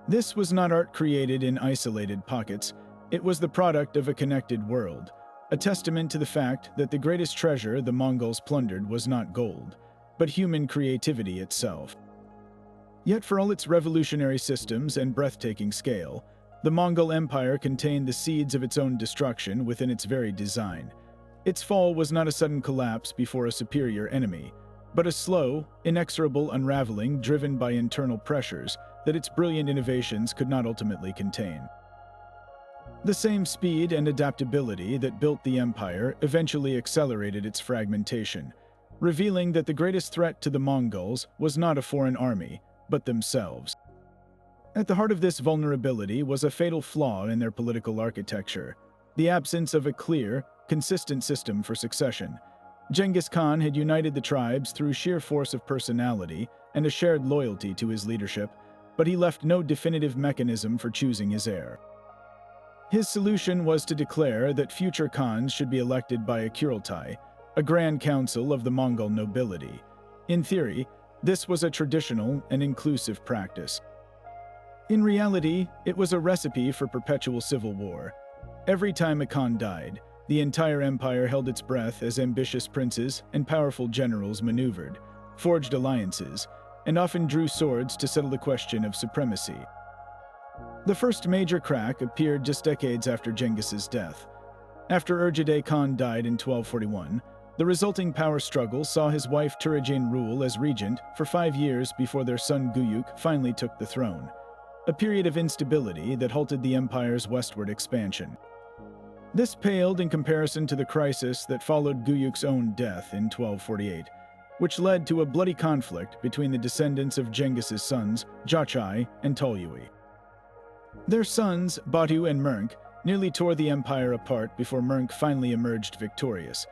This was not art created in isolated pockets, it was the product of a connected world, a testament to the fact that the greatest treasure the Mongols plundered was not gold, but human creativity itself. Yet for all its revolutionary systems and breathtaking scale, the Mongol Empire contained the seeds of its own destruction within its very design. Its fall was not a sudden collapse before a superior enemy, but a slow, inexorable unraveling driven by internal pressures that its brilliant innovations could not ultimately contain. The same speed and adaptability that built the empire eventually accelerated its fragmentation, revealing that the greatest threat to the Mongols was not a foreign army, but themselves. At the heart of this vulnerability was a fatal flaw in their political architecture, the absence of a clear, consistent system for succession. Genghis Khan had united the tribes through sheer force of personality and a shared loyalty to his leadership, but he left no definitive mechanism for choosing his heir. His solution was to declare that future Khans should be elected by a Kurultai, a grand council of the Mongol nobility. In theory, this was a traditional and inclusive practice. In reality, it was a recipe for perpetual civil war. Every time a Khan died, the entire empire held its breath as ambitious princes and powerful generals maneuvered, forged alliances, and often drew swords to settle the question of supremacy. The first major crack appeared just decades after Genghis's death. After Urgide Khan died in 1241, the resulting power struggle saw his wife Turajane rule as regent for 5 years before their son Guyuk finally took the throne, a period of instability that halted the empire's westward expansion. This paled in comparison to the crisis that followed Guyuk's own death in 1248, which led to a bloody conflict between the descendants of Genghis's sons, Jachai and Talyui. Their sons, Batu and Mernk, nearly tore the empire apart before Mernk finally emerged victorious.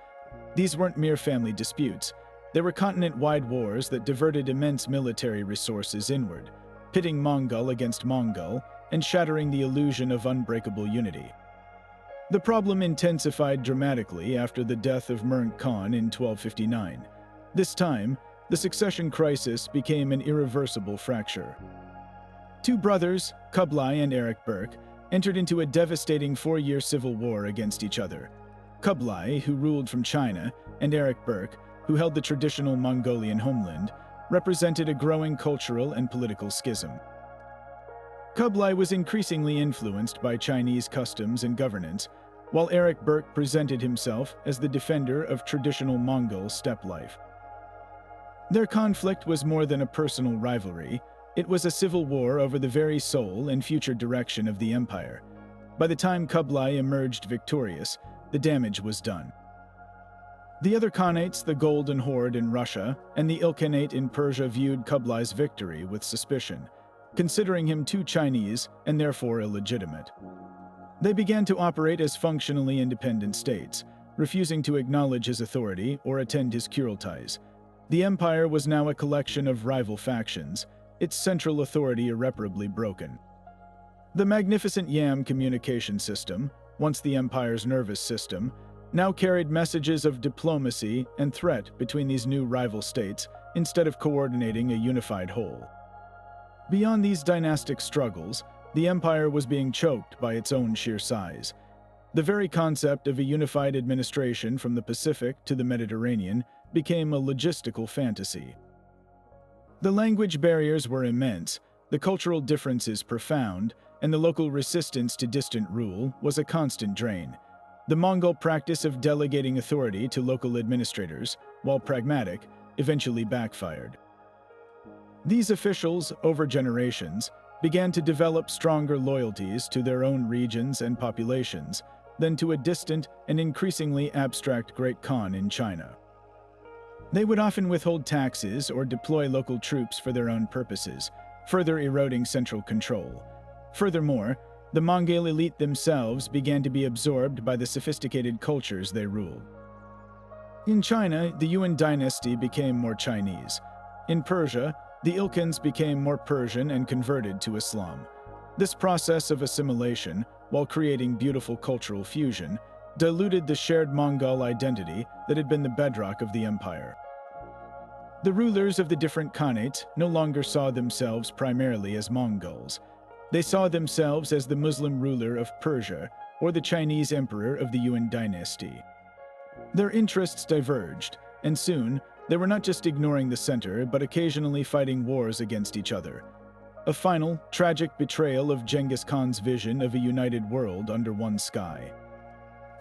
These weren't mere family disputes. They were continent-wide wars that diverted immense military resources inward, pitting Mongol against Mongol and shattering the illusion of unbreakable unity. The problem intensified dramatically after the death of Mernk Khan in 1259. This time, the succession crisis became an irreversible fracture. Two brothers, Kublai and Eric Berk, entered into a devastating 4-year civil war against each other. Kublai, who ruled from China, and Eric Berk, who held the traditional Mongolian homeland, represented a growing cultural and political schism. Kublai was increasingly influenced by Chinese customs and governance, while Eric Berk presented himself as the defender of traditional Mongol steppe life. Their conflict was more than a personal rivalry. It was a civil war over the very soul and future direction of the empire. By the time Kublai emerged victorious, the damage was done. The other Khanates, the Golden Horde in Russia and the Ilkhanate in Persia, viewed Kublai's victory with suspicion, considering him too Chinese and therefore illegitimate. They began to operate as functionally independent states, refusing to acknowledge his authority or attend his Kurultais. The empire was now a collection of rival factions, its central authority irreparably broken. The magnificent Yam communication system, once the empire's nervous system, now carried messages of diplomacy and threat between these new rival states instead of coordinating a unified whole. Beyond these dynastic struggles, the empire was being choked by its own sheer size. The very concept of a unified administration from the Pacific to the Mediterranean became a logistical fantasy. The language barriers were immense, the cultural differences profound, and the local resistance to distant rule was a constant drain. The Mongol practice of delegating authority to local administrators, while pragmatic, eventually backfired. These officials, over generations, began to develop stronger loyalties to their own regions and populations than to a distant and increasingly abstract Great Khan in China. They would often withhold taxes or deploy local troops for their own purposes, further eroding central control. Furthermore, the Mongol elite themselves began to be absorbed by the sophisticated cultures they ruled. In China, the Yuan dynasty became more Chinese. In Persia, the Ilkhans became more Persian and converted to Islam. This process of assimilation, while creating beautiful cultural fusion, diluted the shared Mongol identity that had been the bedrock of the empire. The rulers of the different Khanates no longer saw themselves primarily as Mongols. They saw themselves as the Muslim ruler of Persia or the Chinese emperor of the Yuan dynasty. Their interests diverged, and soon they were not just ignoring the center but occasionally fighting wars against each other. A final, tragic betrayal of Genghis Khan's vision of a united world under one sky.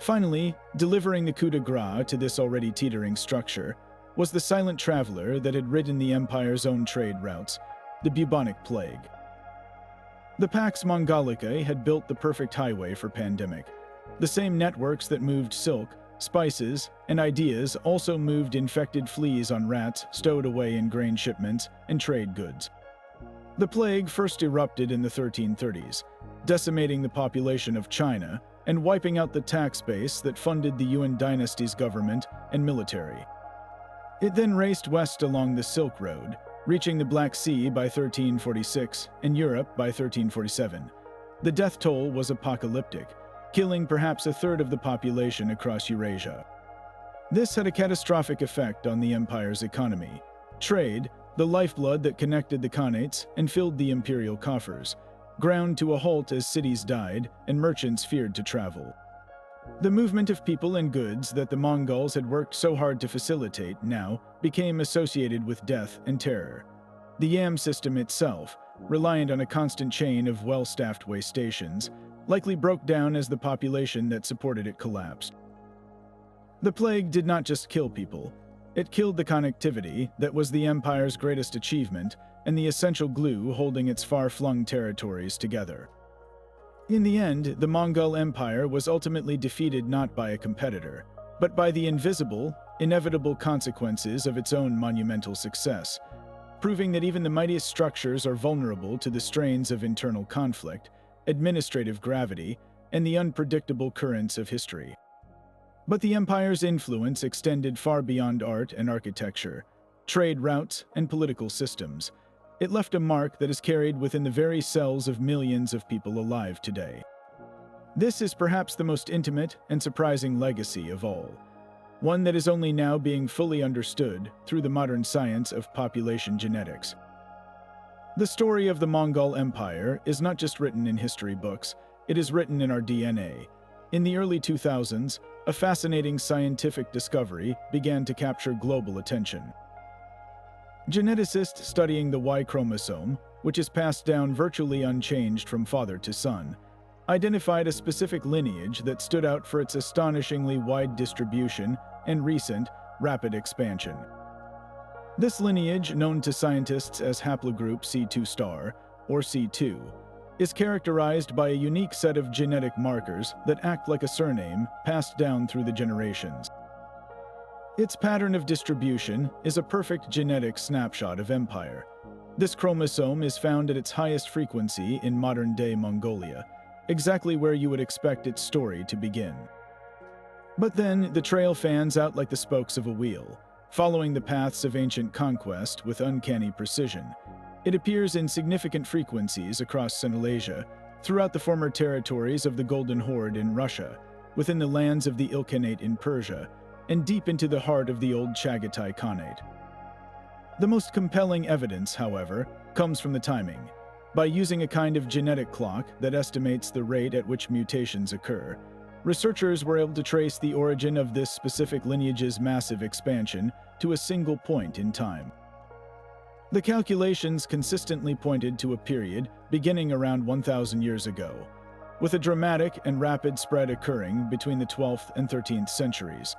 Finally, delivering the coup de grace to this already teetering structure was the silent traveler that had ridden the empire's own trade routes, the bubonic plague. The Pax Mongolica had built the perfect highway for pandemic. The same networks that moved silk, spices, and ideas also moved infected fleas on rats stowed away in grain shipments and trade goods. The plague first erupted in the 1330s, decimating the population of China and wiping out the tax base that funded the Yuan dynasty's government and military. It then raced west along the Silk Road, reaching the Black Sea by 1346 and Europe by 1347. The death toll was apocalyptic, killing perhaps a third of the population across Eurasia. This had a catastrophic effect on the empire's economy. Trade, the lifeblood that connected the Khanates and filled the imperial coffers, ground to a halt as cities died and merchants feared to travel. The movement of people and goods that the Mongols had worked so hard to facilitate now became associated with death and terror. The Yam system itself, reliant on a constant chain of well-staffed way stations, likely broke down as the population that supported it collapsed. The plague did not just kill people. It killed the connectivity that was the empire's greatest achievement and the essential glue holding its far-flung territories together. In the end, the Mongol Empire was ultimately defeated not by a competitor, but by the invisible, inevitable consequences of its own monumental success, proving that even the mightiest structures are vulnerable to the strains of internal conflict, administrative gravity, and the unpredictable currents of history. But the empire's influence extended far beyond art and architecture, trade routes, and political systems. It left a mark that is carried within the very cells of millions of people alive today. This is perhaps the most intimate and surprising legacy of all. one that is only now being fully understood through the modern science of population genetics. The story of the Mongol Empire is not just written in history books, it is written in our DNA. In the early 2000s, a fascinating scientific discovery began to capture global attention. Geneticists studying the Y chromosome, which is passed down virtually unchanged from father to son, identified a specific lineage that stood out for its astonishingly wide distribution and recent, rapid expansion. This lineage, known to scientists as haplogroup C2 star, or C2, is characterized by a unique set of genetic markers that act like a surname passed down through the generations. Its pattern of distribution is a perfect genetic snapshot of empire. This chromosome is found at its highest frequency in modern-day Mongolia, exactly where you would expect its story to begin. But then, the trail fans out like the spokes of a wheel, following the paths of ancient conquest with uncanny precision. It appears in significant frequencies across Central Asia, throughout the former territories of the Golden Horde in Russia, within the lands of the Ilkhanate in Persia, and deep into the heart of the old Chagatai Khanate. The most compelling evidence, however, comes from the timing. By using a kind of genetic clock that estimates the rate at which mutations occur, researchers were able to trace the origin of this specific lineage's massive expansion to a single point in time. The calculations consistently pointed to a period beginning around 1,000 years ago, with a dramatic and rapid spread occurring between the 12th and 13th centuries.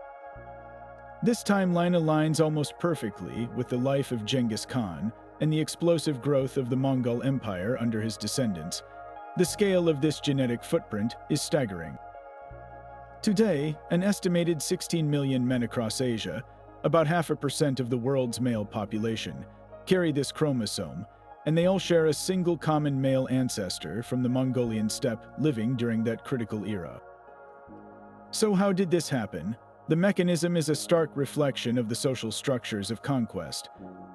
This timeline aligns almost perfectly with the life of Genghis Khan and the explosive growth of the Mongol Empire under his descendants. The scale of this genetic footprint is staggering. Today, an estimated 16 million men across Asia, about 0.5% of the world's male population, carry this chromosome, and they all share a single common male ancestor from the Mongolian steppe living during that critical era. So how did this happen? The mechanism is a stark reflection of the social structures of conquest.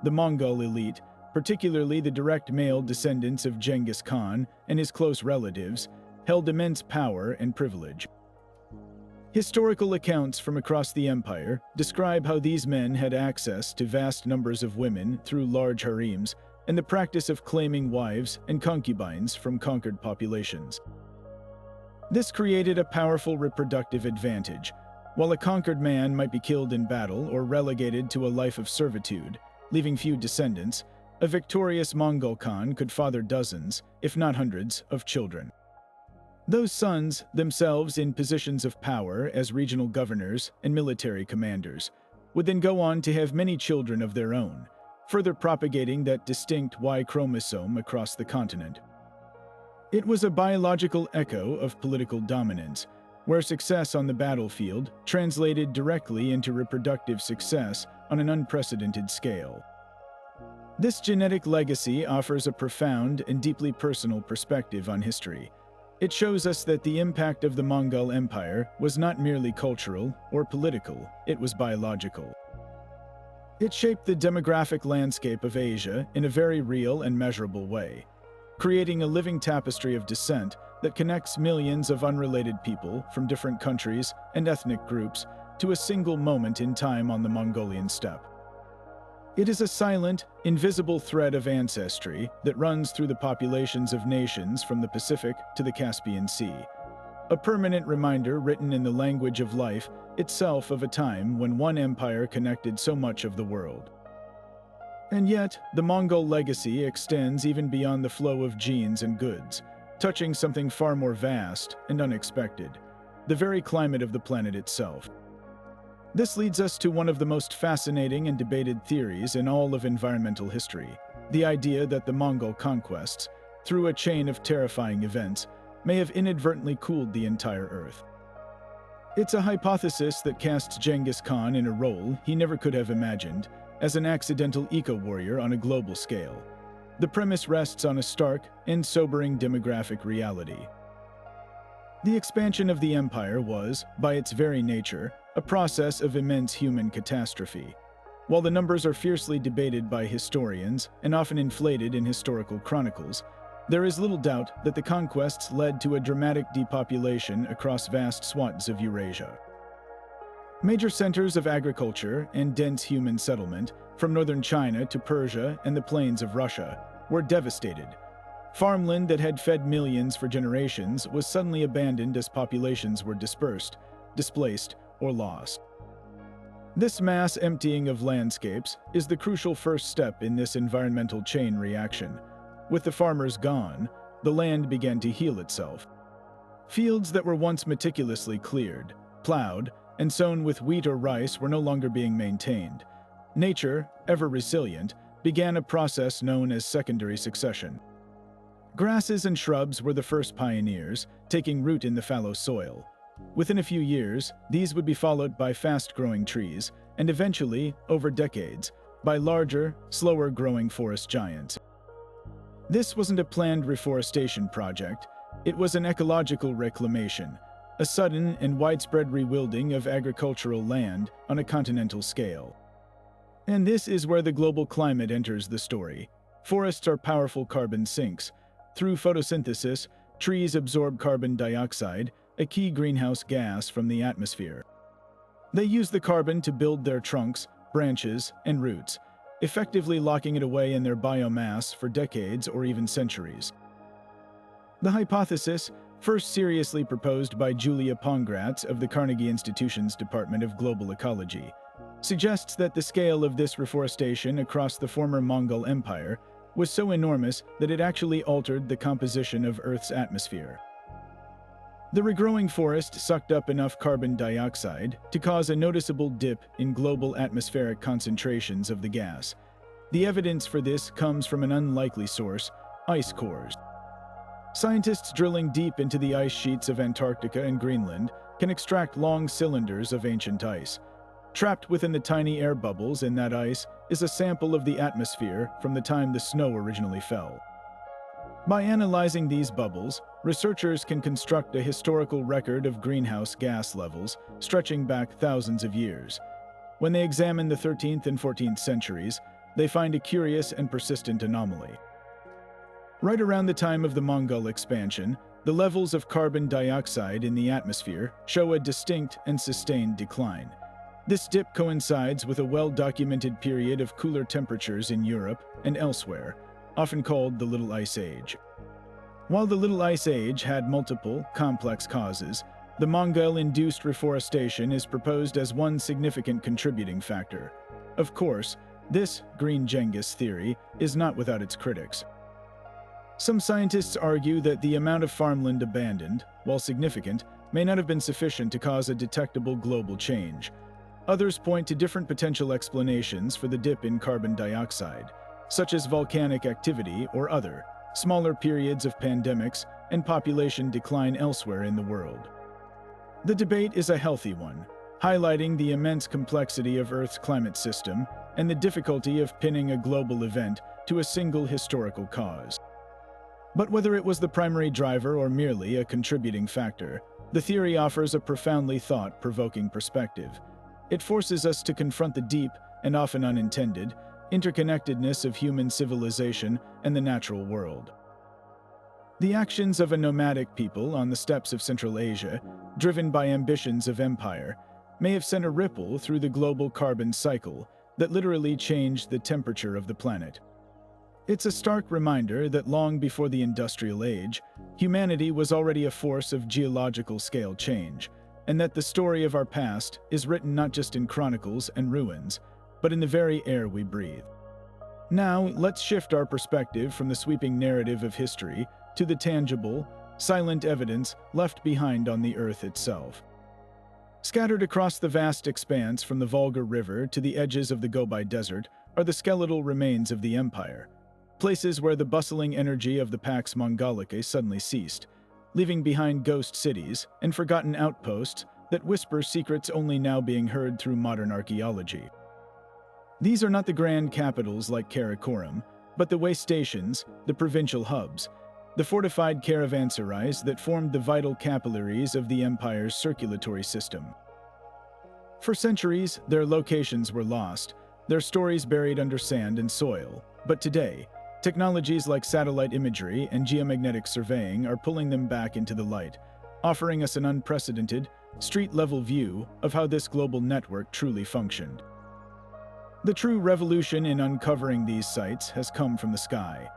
The Mongol elite, particularly the direct male descendants of Genghis Khan and his close relatives, held immense power and privilege. Historical accounts from across the empire describe how these men had access to vast numbers of women through large harems and the practice of claiming wives and concubines from conquered populations. This created a powerful reproductive advantage. While a conquered man might be killed in battle or relegated to a life of servitude, leaving few descendants, a victorious Mongol Khan could father dozens, if not hundreds, of children. Those sons, themselves in positions of power as regional governors and military commanders, would then go on to have many children of their own, further propagating that distinct Y chromosome across the continent. It was a biological echo of political dominance, where success on the battlefield translated directly into reproductive success on an unprecedented scale. This genetic legacy offers a profound and deeply personal perspective on history. It shows us that the impact of the Mongol Empire was not merely cultural or political, it was biological. It shaped the demographic landscape of Asia in a very real and measurable way, creating a living tapestry of descent that connects millions of unrelated people from different countries and ethnic groups to a single moment in time on the Mongolian steppe. It is a silent, invisible thread of ancestry that runs through the populations of nations from the Pacific to the Caspian Sea, a permanent reminder written in the language of life itself of a time when one empire connected so much of the world. And yet, the Mongol legacy extends even beyond the flow of genes and goods, touching something far more vast and unexpected, the very climate of the planet itself. This leads us to one of the most fascinating and debated theories in all of environmental history, the idea that the Mongol conquests, through a chain of terrifying events, may have inadvertently cooled the entire Earth. It's a hypothesis that casts Genghis Khan in a role he never could have imagined, as an accidental eco-warrior on a global scale. The premise rests on a stark and sobering demographic reality. The expansion of the empire was, by its very nature, a process of immense human catastrophe. While the numbers are fiercely debated by historians and often inflated in historical chronicles, there is little doubt that the conquests led to a dramatic depopulation across vast swaths of Eurasia. Major centers of agriculture and dense human settlement, from northern China to Persia and the plains of Russia, were devastated. Farmland that had fed millions for generations was suddenly abandoned as populations were dispersed, displaced, or lost. This mass emptying of landscapes is the crucial first step in this environmental chain reaction. With the farmers gone, the land began to heal itself. Fields that were once meticulously cleared, plowed, and sown with wheat or rice were no longer being maintained. Nature, ever resilient, began a process known as secondary succession. Grasses and shrubs were the first pioneers, taking root in the fallow soil. Within a few years, these would be followed by fast-growing trees, and eventually, over decades, by larger, slower-growing forest giants. This wasn't a planned reforestation project, it was an ecological reclamation, a sudden and widespread rewilding of agricultural land on a continental scale. And this is where the global climate enters the story. Forests are powerful carbon sinks. Through photosynthesis, trees absorb carbon dioxide, a key greenhouse gas from the atmosphere. They use the carbon to build their trunks, branches, and roots, effectively locking it away in their biomass for decades or even centuries. The hypothesis, first seriously proposed by Julia Pongratz of the Carnegie Institution's Department of Global Ecology, suggests that the scale of this reforestation across the former Mongol Empire was so enormous that it actually altered the composition of Earth's atmosphere. The regrowing forest sucked up enough carbon dioxide to cause a noticeable dip in global atmospheric concentrations of the gas. The evidence for this comes from an unlikely source: ice cores. Scientists drilling deep into the ice sheets of Antarctica and Greenland can extract long cylinders of ancient ice. Trapped within the tiny air bubbles in that ice is a sample of the atmosphere from the time the snow originally fell. By analyzing these bubbles, researchers can construct a historical record of greenhouse gas levels stretching back thousands of years. When they examine the 13th and 14th centuries, they find a curious and persistent anomaly. Right around the time of the Mongol expansion, the levels of carbon dioxide in the atmosphere show a distinct and sustained decline. This dip coincides with a well-documented period of cooler temperatures in Europe and elsewhere, often called the Little Ice Age. While the Little Ice Age had multiple, complex causes, the Mongol-induced reforestation is proposed as one significant contributing factor. Of course, this Green Genghis theory is not without its critics. Some scientists argue that the amount of farmland abandoned, while significant, may not have been sufficient to cause a detectable global change. Others point to different potential explanations for the dip in carbon dioxide, such as volcanic activity or other, smaller periods of pandemics and population decline elsewhere in the world. The debate is a healthy one, highlighting the immense complexity of Earth's climate system and the difficulty of pinning a global event to a single historical cause. But whether it was the primary driver or merely a contributing factor, the theory offers a profoundly thought-provoking perspective. It forces us to confront the deep, and often unintended, interconnectedness of human civilization and the natural world. The actions of a nomadic people on the steppes of Central Asia, driven by ambitions of empire, may have sent a ripple through the global carbon cycle that literally changed the temperature of the planet. It's a stark reminder that long before the Industrial Age, humanity was already a force of geological scale change, and that the story of our past is written not just in chronicles and ruins, but in the very air we breathe. Now, let's shift our perspective from the sweeping narrative of history to the tangible, silent evidence left behind on the Earth itself. Scattered across the vast expanse from the Volga River to the edges of the Gobi Desert are the skeletal remains of the empire, places where the bustling energy of the Pax Mongolica suddenly ceased, leaving behind ghost cities and forgotten outposts that whisper secrets only now being heard through modern archaeology. These are not the grand capitals like Karakorum, but the way stations, the provincial hubs, the fortified caravanserais that formed the vital capillaries of the empire's circulatory system. For centuries, their locations were lost, their stories buried under sand and soil, but today, technologies like satellite imagery and geomagnetic surveying are pulling them back into the light, offering us an unprecedented, street-level view of how this global network truly functioned. The true revolution in uncovering these sites has come from the sky.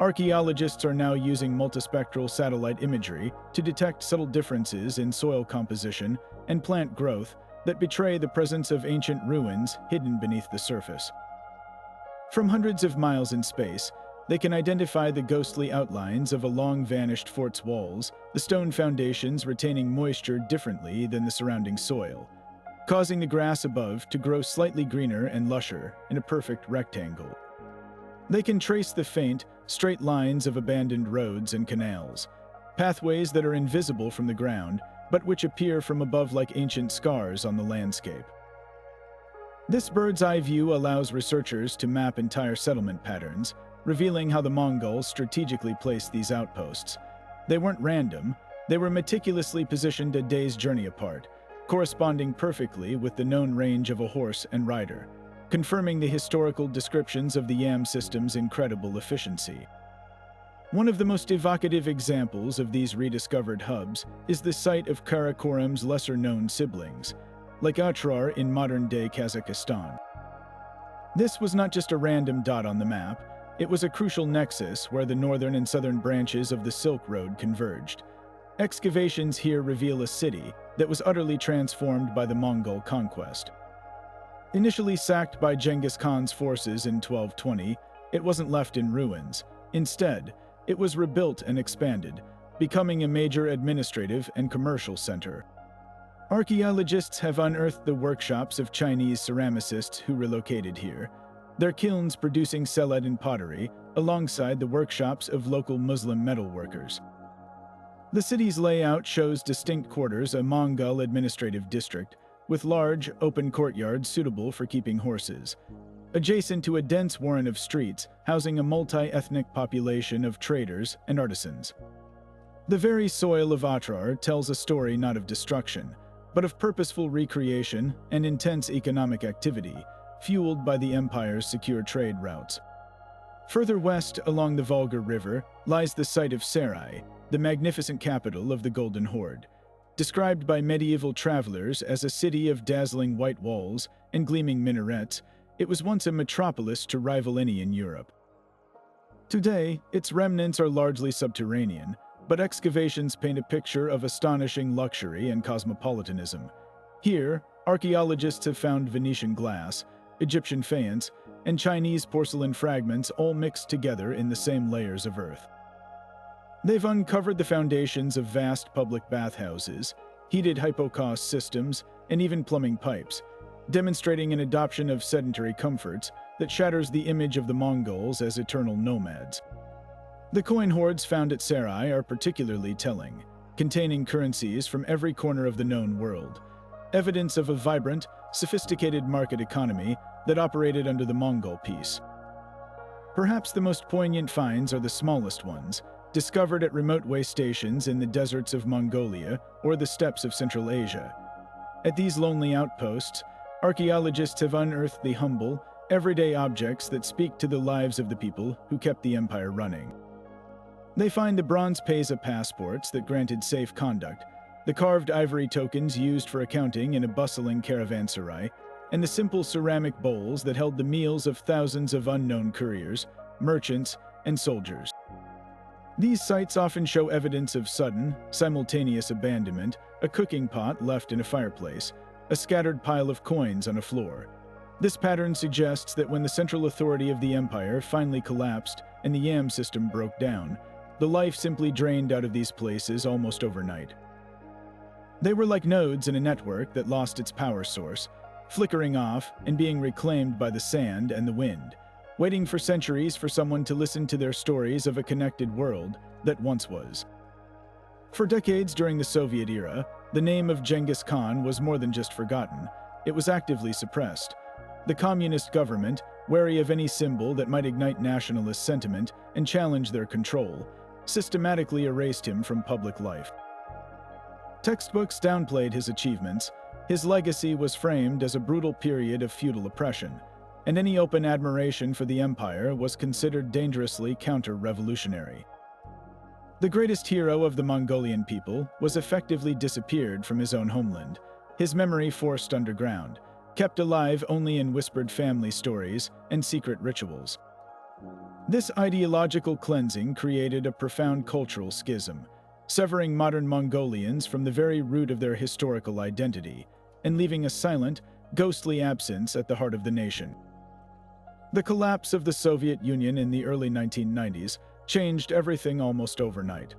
Archaeologists are now using multispectral satellite imagery to detect subtle differences in soil composition and plant growth that betray the presence of ancient ruins hidden beneath the surface. From hundreds of miles in space, they can identify the ghostly outlines of a long-vanished fort's walls, the stone foundations retaining moisture differently than the surrounding soil, causing the grass above to grow slightly greener and lusher in a perfect rectangle. They can trace the faint, straight lines of abandoned roads and canals, pathways that are invisible from the ground, but which appear from above like ancient scars on the landscape. This bird's-eye view allows researchers to map entire settlement patterns, revealing how the Mongols strategically placed these outposts. They weren't random, they were meticulously positioned a day's journey apart, corresponding perfectly with the known range of a horse and rider, confirming the historical descriptions of the Yam system's incredible efficiency. One of the most evocative examples of these rediscovered hubs is the site of Karakorum's lesser-known siblings, like Atrar in modern-day Kazakhstan. This was not just a random dot on the map, it was a crucial nexus where the northern and southern branches of the Silk Road converged. Excavations here reveal a city that was utterly transformed by the Mongol conquest. Initially sacked by Genghis Khan's forces in 1220, it wasn't left in ruins. Instead, it was rebuilt and expanded, becoming a major administrative and commercial center. Archaeologists have unearthed the workshops of Chinese ceramicists who relocated here, their kilns producing cellet and pottery, alongside the workshops of local Muslim metalworkers. The city's layout shows distinct quarters, a Mongol administrative district, with large, open courtyards suitable for keeping horses, adjacent to a dense warren of streets housing a multi-ethnic population of traders and artisans. The very soil of Atrar tells a story not of destruction, but of purposeful recreation and intense economic activity, fueled by the empire's secure trade routes. Further west along the Volga River lies the site of Sarai, the magnificent capital of the Golden Horde. Described by medieval travelers as a city of dazzling white walls and gleaming minarets, it was once a metropolis to rival any in Europe. Today, its remnants are largely subterranean, but excavations paint a picture of astonishing luxury and cosmopolitanism. Here, archaeologists have found Venetian glass, Egyptian faience, and Chinese porcelain fragments all mixed together in the same layers of earth. They've uncovered the foundations of vast public bathhouses, heated hypocaust systems, and even plumbing pipes, demonstrating an adoption of sedentary comforts that shatters the image of the Mongols as eternal nomads. The coin hoards found at Sarai are particularly telling, containing currencies from every corner of the known world, evidence of a vibrant, sophisticated market economy that operated under the Mongol peace. Perhaps the most poignant finds are the smallest ones, discovered at remote way stations in the deserts of Mongolia or the steppes of Central Asia. At these lonely outposts, archaeologists have unearthed the humble, everyday objects that speak to the lives of the people who kept the empire running. They find the bronze pesa passports that granted safe conduct, the carved ivory tokens used for accounting in a bustling caravanserai, and the simple ceramic bowls that held the meals of thousands of unknown couriers, merchants, and soldiers. These sites often show evidence of sudden, simultaneous abandonment, a cooking pot left in a fireplace, a scattered pile of coins on a floor. This pattern suggests that when the central authority of the empire finally collapsed and the Yam system broke down, the life simply drained out of these places almost overnight. They were like nodes in a network that lost its power source, flickering off and being reclaimed by the sand and the wind, waiting for centuries for someone to listen to their stories of a connected world that once was. For decades during the Soviet era, the name of Genghis Khan was more than just forgotten, it was actively suppressed. The communist government, wary of any symbol that might ignite nationalist sentiment and challenge their control, systematically erased him from public life. Textbooks downplayed his achievements. His legacy was framed as a brutal period of feudal oppression, and any open admiration for the empire was considered dangerously counter-revolutionary. The greatest hero of the Mongolian people was effectively disappeared from his own homeland, his memory forced underground, kept alive only in whispered family stories and secret rituals. This ideological cleansing created a profound cultural schism, severing modern Mongolians from the very root of their historical identity and leaving a silent, ghostly absence at the heart of the nation. The collapse of the Soviet Union in the early 1990s changed everything almost overnight.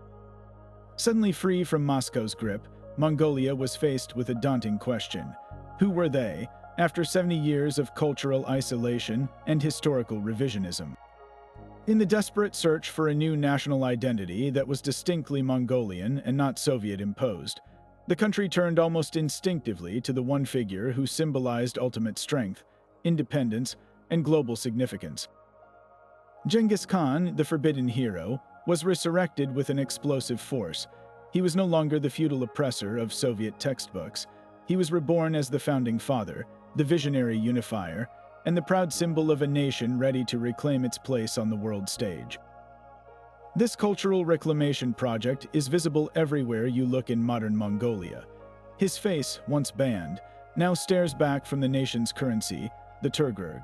Suddenly free from Moscow's grip, Mongolia was faced with a daunting question. Who were they, after 70 years of cultural isolation and historical revisionism? In the desperate search for a new national identity that was distinctly Mongolian and not Soviet-imposed, the country turned almost instinctively to the one figure who symbolized ultimate strength, independence, and global significance. Genghis Khan, the forbidden hero, was resurrected with an explosive force. He was no longer the feudal oppressor of Soviet textbooks. He was reborn as the founding father, the visionary unifier, and the proud symbol of a nation ready to reclaim its place on the world stage. This cultural reclamation project is visible everywhere you look in modern Mongolia. His face, once banned, now stares back from the nation's currency, the turgurg.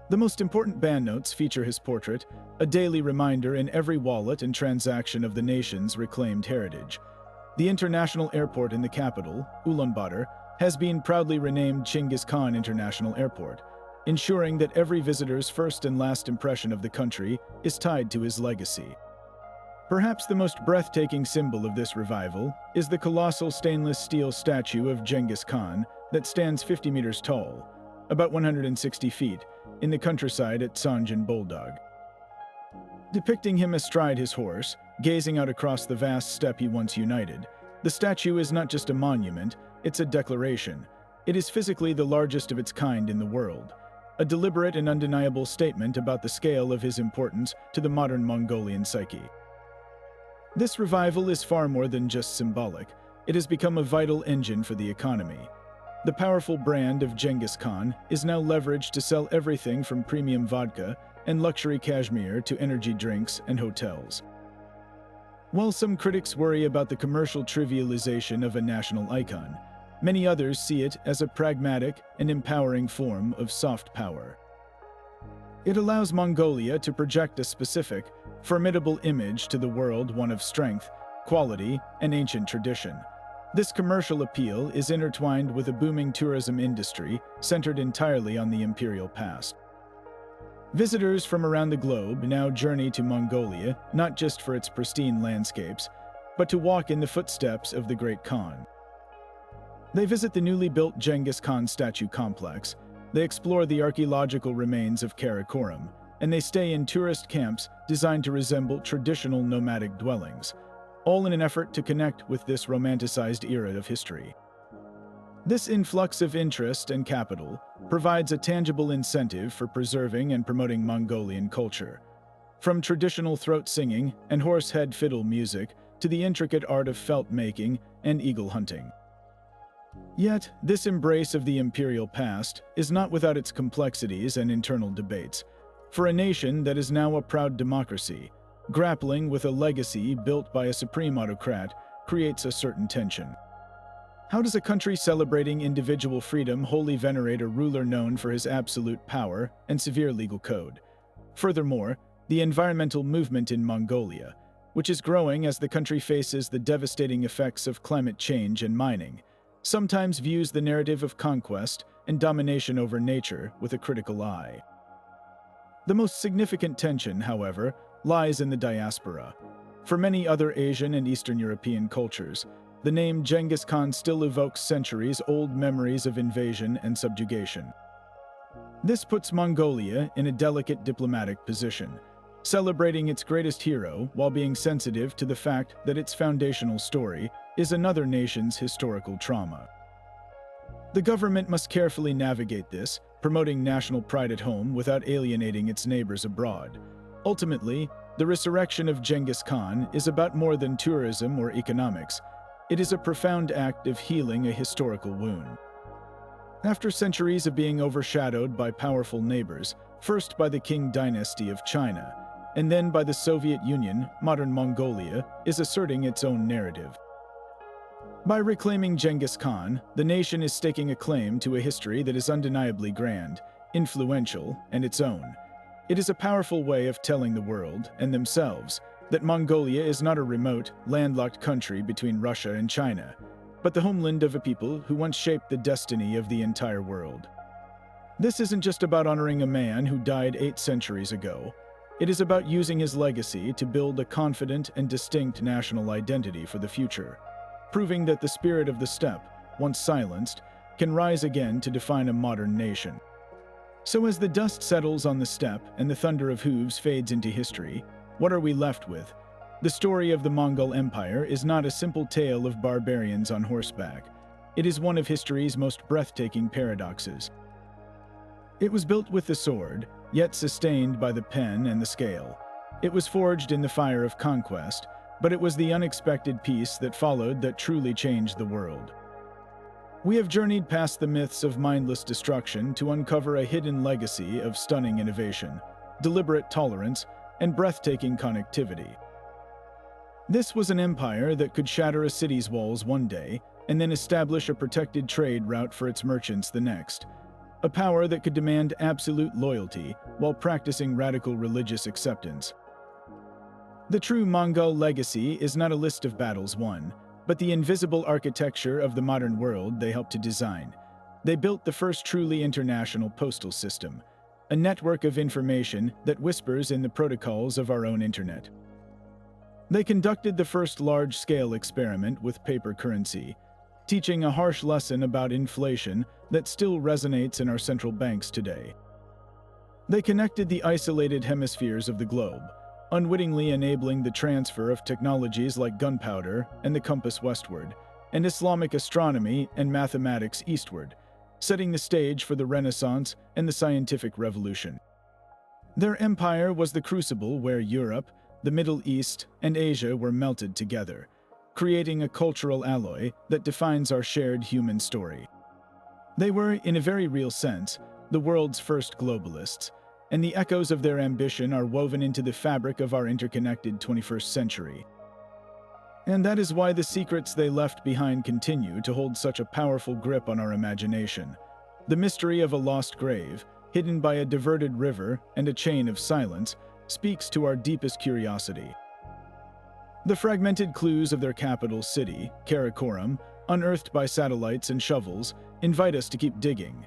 The most important banknotes feature his portrait, a daily reminder in every wallet and transaction of the nation's reclaimed heritage. The international airport in the capital, Ulaanbaatar, has been proudly renamed Genghis Khan International Airport, ensuring that every visitor's first and last impression of the country is tied to his legacy. Perhaps the most breathtaking symbol of this revival is the colossal stainless steel statue of Genghis Khan that stands 50 meters tall, about 160 feet, in the countryside at Sanjan Bulldog. Depicting him astride his horse, gazing out across the vast steppe he once united, the statue is not just a monument, it's a declaration. It is physically the largest of its kind in the world, a deliberate and undeniable statement about the scale of his importance to the modern Mongolian psyche. This revival is far more than just symbolic. It has become a vital engine for the economy. The powerful brand of Genghis Khan is now leveraged to sell everything from premium vodka and luxury cashmere to energy drinks and hotels. While some critics worry about the commercial trivialization of a national icon, many others see it as a pragmatic and empowering form of soft power. It allows Mongolia to project a specific, formidable image to the world, one of strength, quality, and ancient tradition. This commercial appeal is intertwined with a booming tourism industry centered entirely on the imperial past. Visitors from around the globe now journey to Mongolia not just for its pristine landscapes, but to walk in the footsteps of the Great Khan. They visit the newly built Genghis Khan statue complex, they explore the archaeological remains of Karakorum, and they stay in tourist camps designed to resemble traditional nomadic dwellings, all in an effort to connect with this romanticized era of history. This influx of interest and capital provides a tangible incentive for preserving and promoting Mongolian culture. From traditional throat singing and horse-head fiddle music to the intricate art of felt making and eagle hunting. Yet, this embrace of the imperial past is not without its complexities and internal debates. For a nation that is now a proud democracy, grappling with a legacy built by a supreme autocrat creates a certain tension. How does a country celebrating individual freedom wholly venerate a ruler known for his absolute power and severe legal code? Furthermore, the environmental movement in Mongolia, which is growing as the country faces the devastating effects of climate change and mining, sometimes views the narrative of conquest and domination over nature with a critical eye. The most significant tension, however, lies in the diaspora. For many other Asian and Eastern European cultures, the name Genghis Khan still evokes centuries-old memories of invasion and subjugation. This puts Mongolia in a delicate diplomatic position, celebrating its greatest hero while being sensitive to the fact that its foundational story is another nation's historical trauma. The government must carefully navigate this, promoting national pride at home without alienating its neighbors abroad. Ultimately, the resurrection of Genghis Khan is about more than tourism or economics. It is a profound act of healing a historical wound. After centuries of being overshadowed by powerful neighbors, first by the Qing dynasty of China, and then by the Soviet Union, modern Mongolia is asserting its own narrative. By reclaiming Genghis Khan, the nation is staking a claim to a history that is undeniably grand, influential, and its own. It is a powerful way of telling the world, and themselves, that Mongolia is not a remote, landlocked country between Russia and China, but the homeland of a people who once shaped the destiny of the entire world. This isn't just about honoring a man who died 8 centuries ago. It is about using his legacy to build a confident and distinct national identity for the future, proving that the spirit of the steppe, once silenced, can rise again to define a modern nation. So as the dust settles on the steppe and the thunder of hooves fades into history, what are we left with? The story of the Mongol Empire is not a simple tale of barbarians on horseback. It is one of history's most breathtaking paradoxes. It was built with the sword, yet sustained by the pen and the scale. It was forged in the fire of conquest, but it was the unexpected peace that followed that truly changed the world. We have journeyed past the myths of mindless destruction to uncover a hidden legacy of stunning innovation, deliberate tolerance, and breathtaking connectivity. This was an empire that could shatter a city's walls one day and then establish a protected trade route for its merchants the next. A power that could demand absolute loyalty while practicing radical religious acceptance. The true Mongol legacy is not a list of battles won, but the invisible architecture of the modern world they helped to design. They built the first truly international postal system, a network of information that whispers in the protocols of our own internet. They conducted the first large-scale experiment with paper currency, teaching a harsh lesson about inflation that still resonates in our central banks today. They connected the isolated hemispheres of the globe, unwittingly enabling the transfer of technologies like gunpowder and the compass westward, and Islamic astronomy and mathematics eastward, setting the stage for the Renaissance and the scientific revolution. Their empire was the crucible where Europe, the Middle East, and Asia were melted together, creating a cultural alloy that defines our shared human story. They were, in a very real sense, the world's first globalists, and the echoes of their ambition are woven into the fabric of our interconnected 21st century. And that is why the secrets they left behind continue to hold such a powerful grip on our imagination. The mystery of a lost grave, hidden by a diverted river and a chain of silence, speaks to our deepest curiosity. The fragmented clues of their capital city, Karakorum, unearthed by satellites and shovels, invite us to keep digging.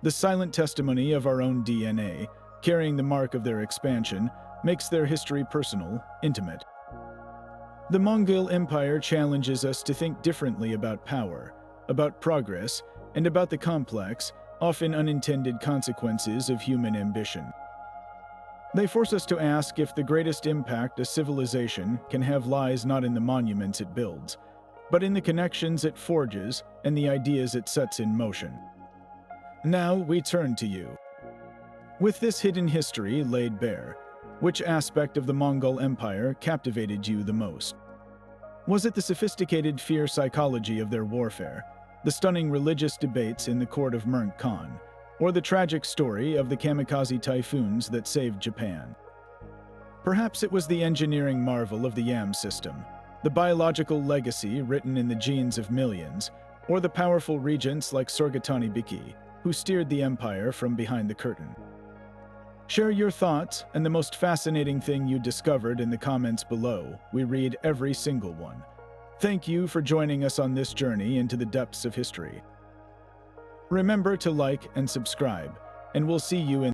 The silent testimony of our own DNA, carrying the mark of their expansion, makes their history personal, intimate. The Mongol Empire challenges us to think differently about power, about progress, and about the complex, often unintended consequences of human ambition. They force us to ask if the greatest impact a civilization can have lies not in the monuments it builds, but in the connections it forges and the ideas it sets in motion. Now we turn to you. With this hidden history laid bare, which aspect of the Mongol Empire captivated you the most? Was it the sophisticated fear psychology of their warfare, the stunning religious debates in the court of Mongol Khan, or the tragic story of the kamikaze typhoons that saved Japan? Perhaps it was the engineering marvel of the YAM system, the biological legacy written in the genes of millions, or the powerful regents like Sorgatani Biki, who steered the empire from behind the curtain. Share your thoughts and the most fascinating thing you discovered in the comments below. We read every single one. Thank you for joining us on this journey into the depths of history. Remember to like and subscribe, and we'll see you in